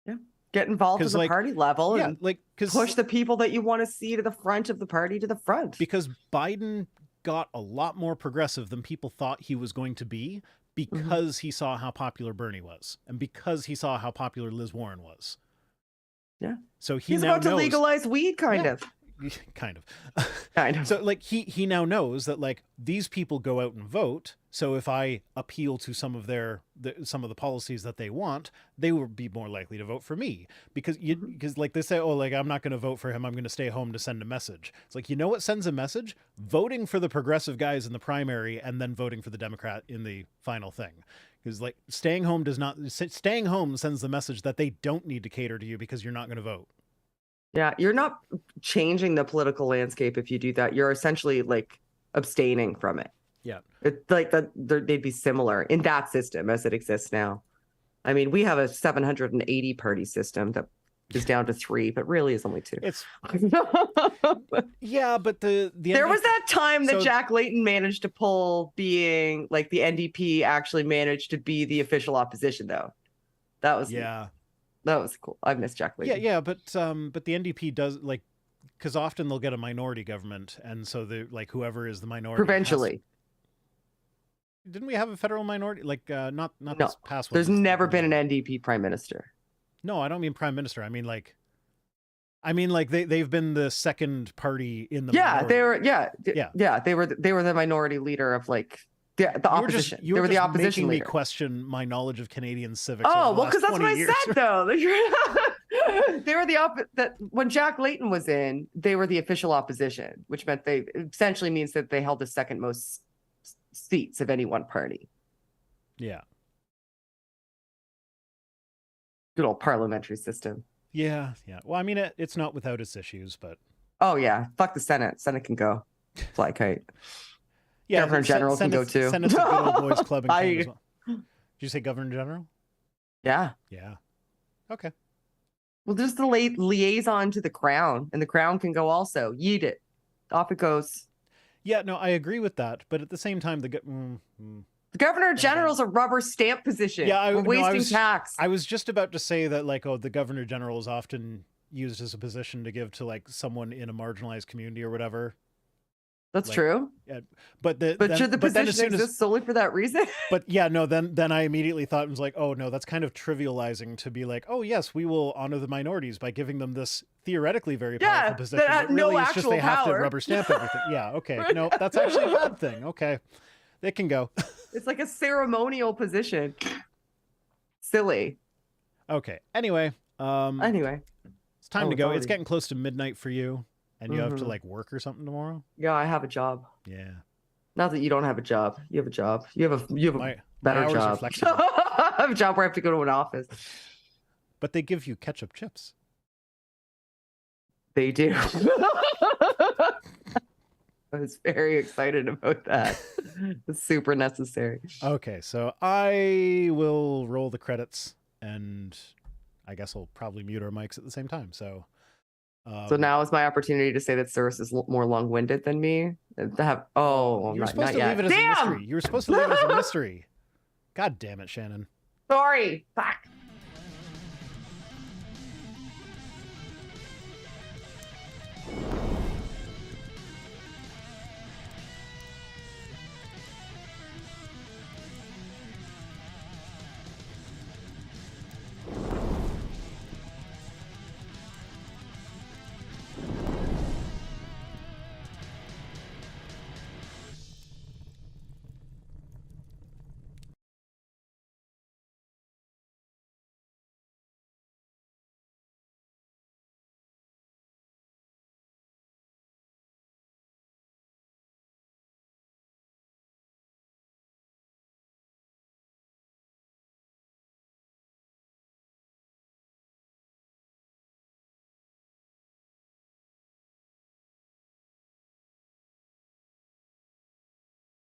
Yeah. Get involved at the party level and push the people that you want to see to the front of the party to the front. Because Biden got a lot more progressive than people thought he was going to be because he saw how popular Bernie was and because he saw how popular Liz Warren was. Yeah. So he's about to legalize weed, kind of. Kind of. So he now knows that these people go out and vote. So if I appeal to some of the policies that they want, they will be more likely to vote for me because they say, I'm not going to vote for him. I'm going to stay home to send a message. It's like, what sends a message? Voting for the progressive guys in the primary and then voting for the Democrat in the final thing. Because staying home sends the message that they don't need to cater to you because you're not going to vote. Yeah, you're not changing the political landscape if you do that. You're essentially abstaining from it. Yeah. It's they'd be similar in that system as it exists now. I mean, we have a 780 party system that is down to 3, but really is only 2. It's yeah, but the there was that time that Jack Layton managed to pull being the NDP actually managed to be the official opposition though. That was That was cool. I miss Jack Layton. Yeah, but the NDP does because often they'll get a minority government, and so the whoever is the minority provincially. Didn't we have a federal minority? Not this past one. There's never been an NDP prime minister. No, I don't mean prime minister. I mean they've been the second party in the minority. They were the minority leader of the opposition. They were the opposition leader. Me question my knowledge of Canadian civics. Oh, well, because that's what I said, though. They were that when Jack Layton was in, they were the official opposition, which meant they essentially means that they held the second most seats of any one party. Yeah. Good old parliamentary system. Yeah. Well, I mean, it's not without its issues, but Oh yeah, fuck the Senate. Senate can go. Fly kite. yeah, Governor General can go too. Senate's a good old boys club in I- Canada as well. Did you say Governor General? Yeah. Yeah. Okay. Well, just the liaison to the crown, and the crown can go also. Yeet it. Off it goes. Yeah, no, I agree with that, but at the same time, The Governor General's a rubber stamp position. Yeah, We're wasting tax. I was just about to say that, like, the Governor General is often used as a position to give to like someone in a marginalized community or whatever. That's like, true. Yeah, but should the position exist solely for that reason? But yeah, no, then I immediately thought it was like, oh no, that's kind of trivializing to be like, oh yes, we will honor the minorities by giving them this theoretically very powerful position. That had But really, no it's just actual they have to power. rubber stamp everything. Yeah, okay. No, that's actually a bad thing. Okay. They can go. It's like a ceremonial position. Silly. Okay. Anyway, Anyway. it's time to go. It's already- getting close to midnight for you, and you have to like work or something tomorrow. Yeah, I have a job. Yeah. Not that you don't have a job. You have a job. You have a My better hours are job. flexible. I have a job where I have to go to an office. But they give you ketchup chips. They do. I was very excited about that. It's super necessary. Okay, so I will roll the credits, and I guess I'll probably mute our mics at the same time. So, So now is my opportunity to say that Cyrus is more long-winded than me. To have you were not supposed to yet. leave it as a Damn! mystery. You were supposed to leave it as a mystery. God damn it, Shannon. Sorry. Fuck.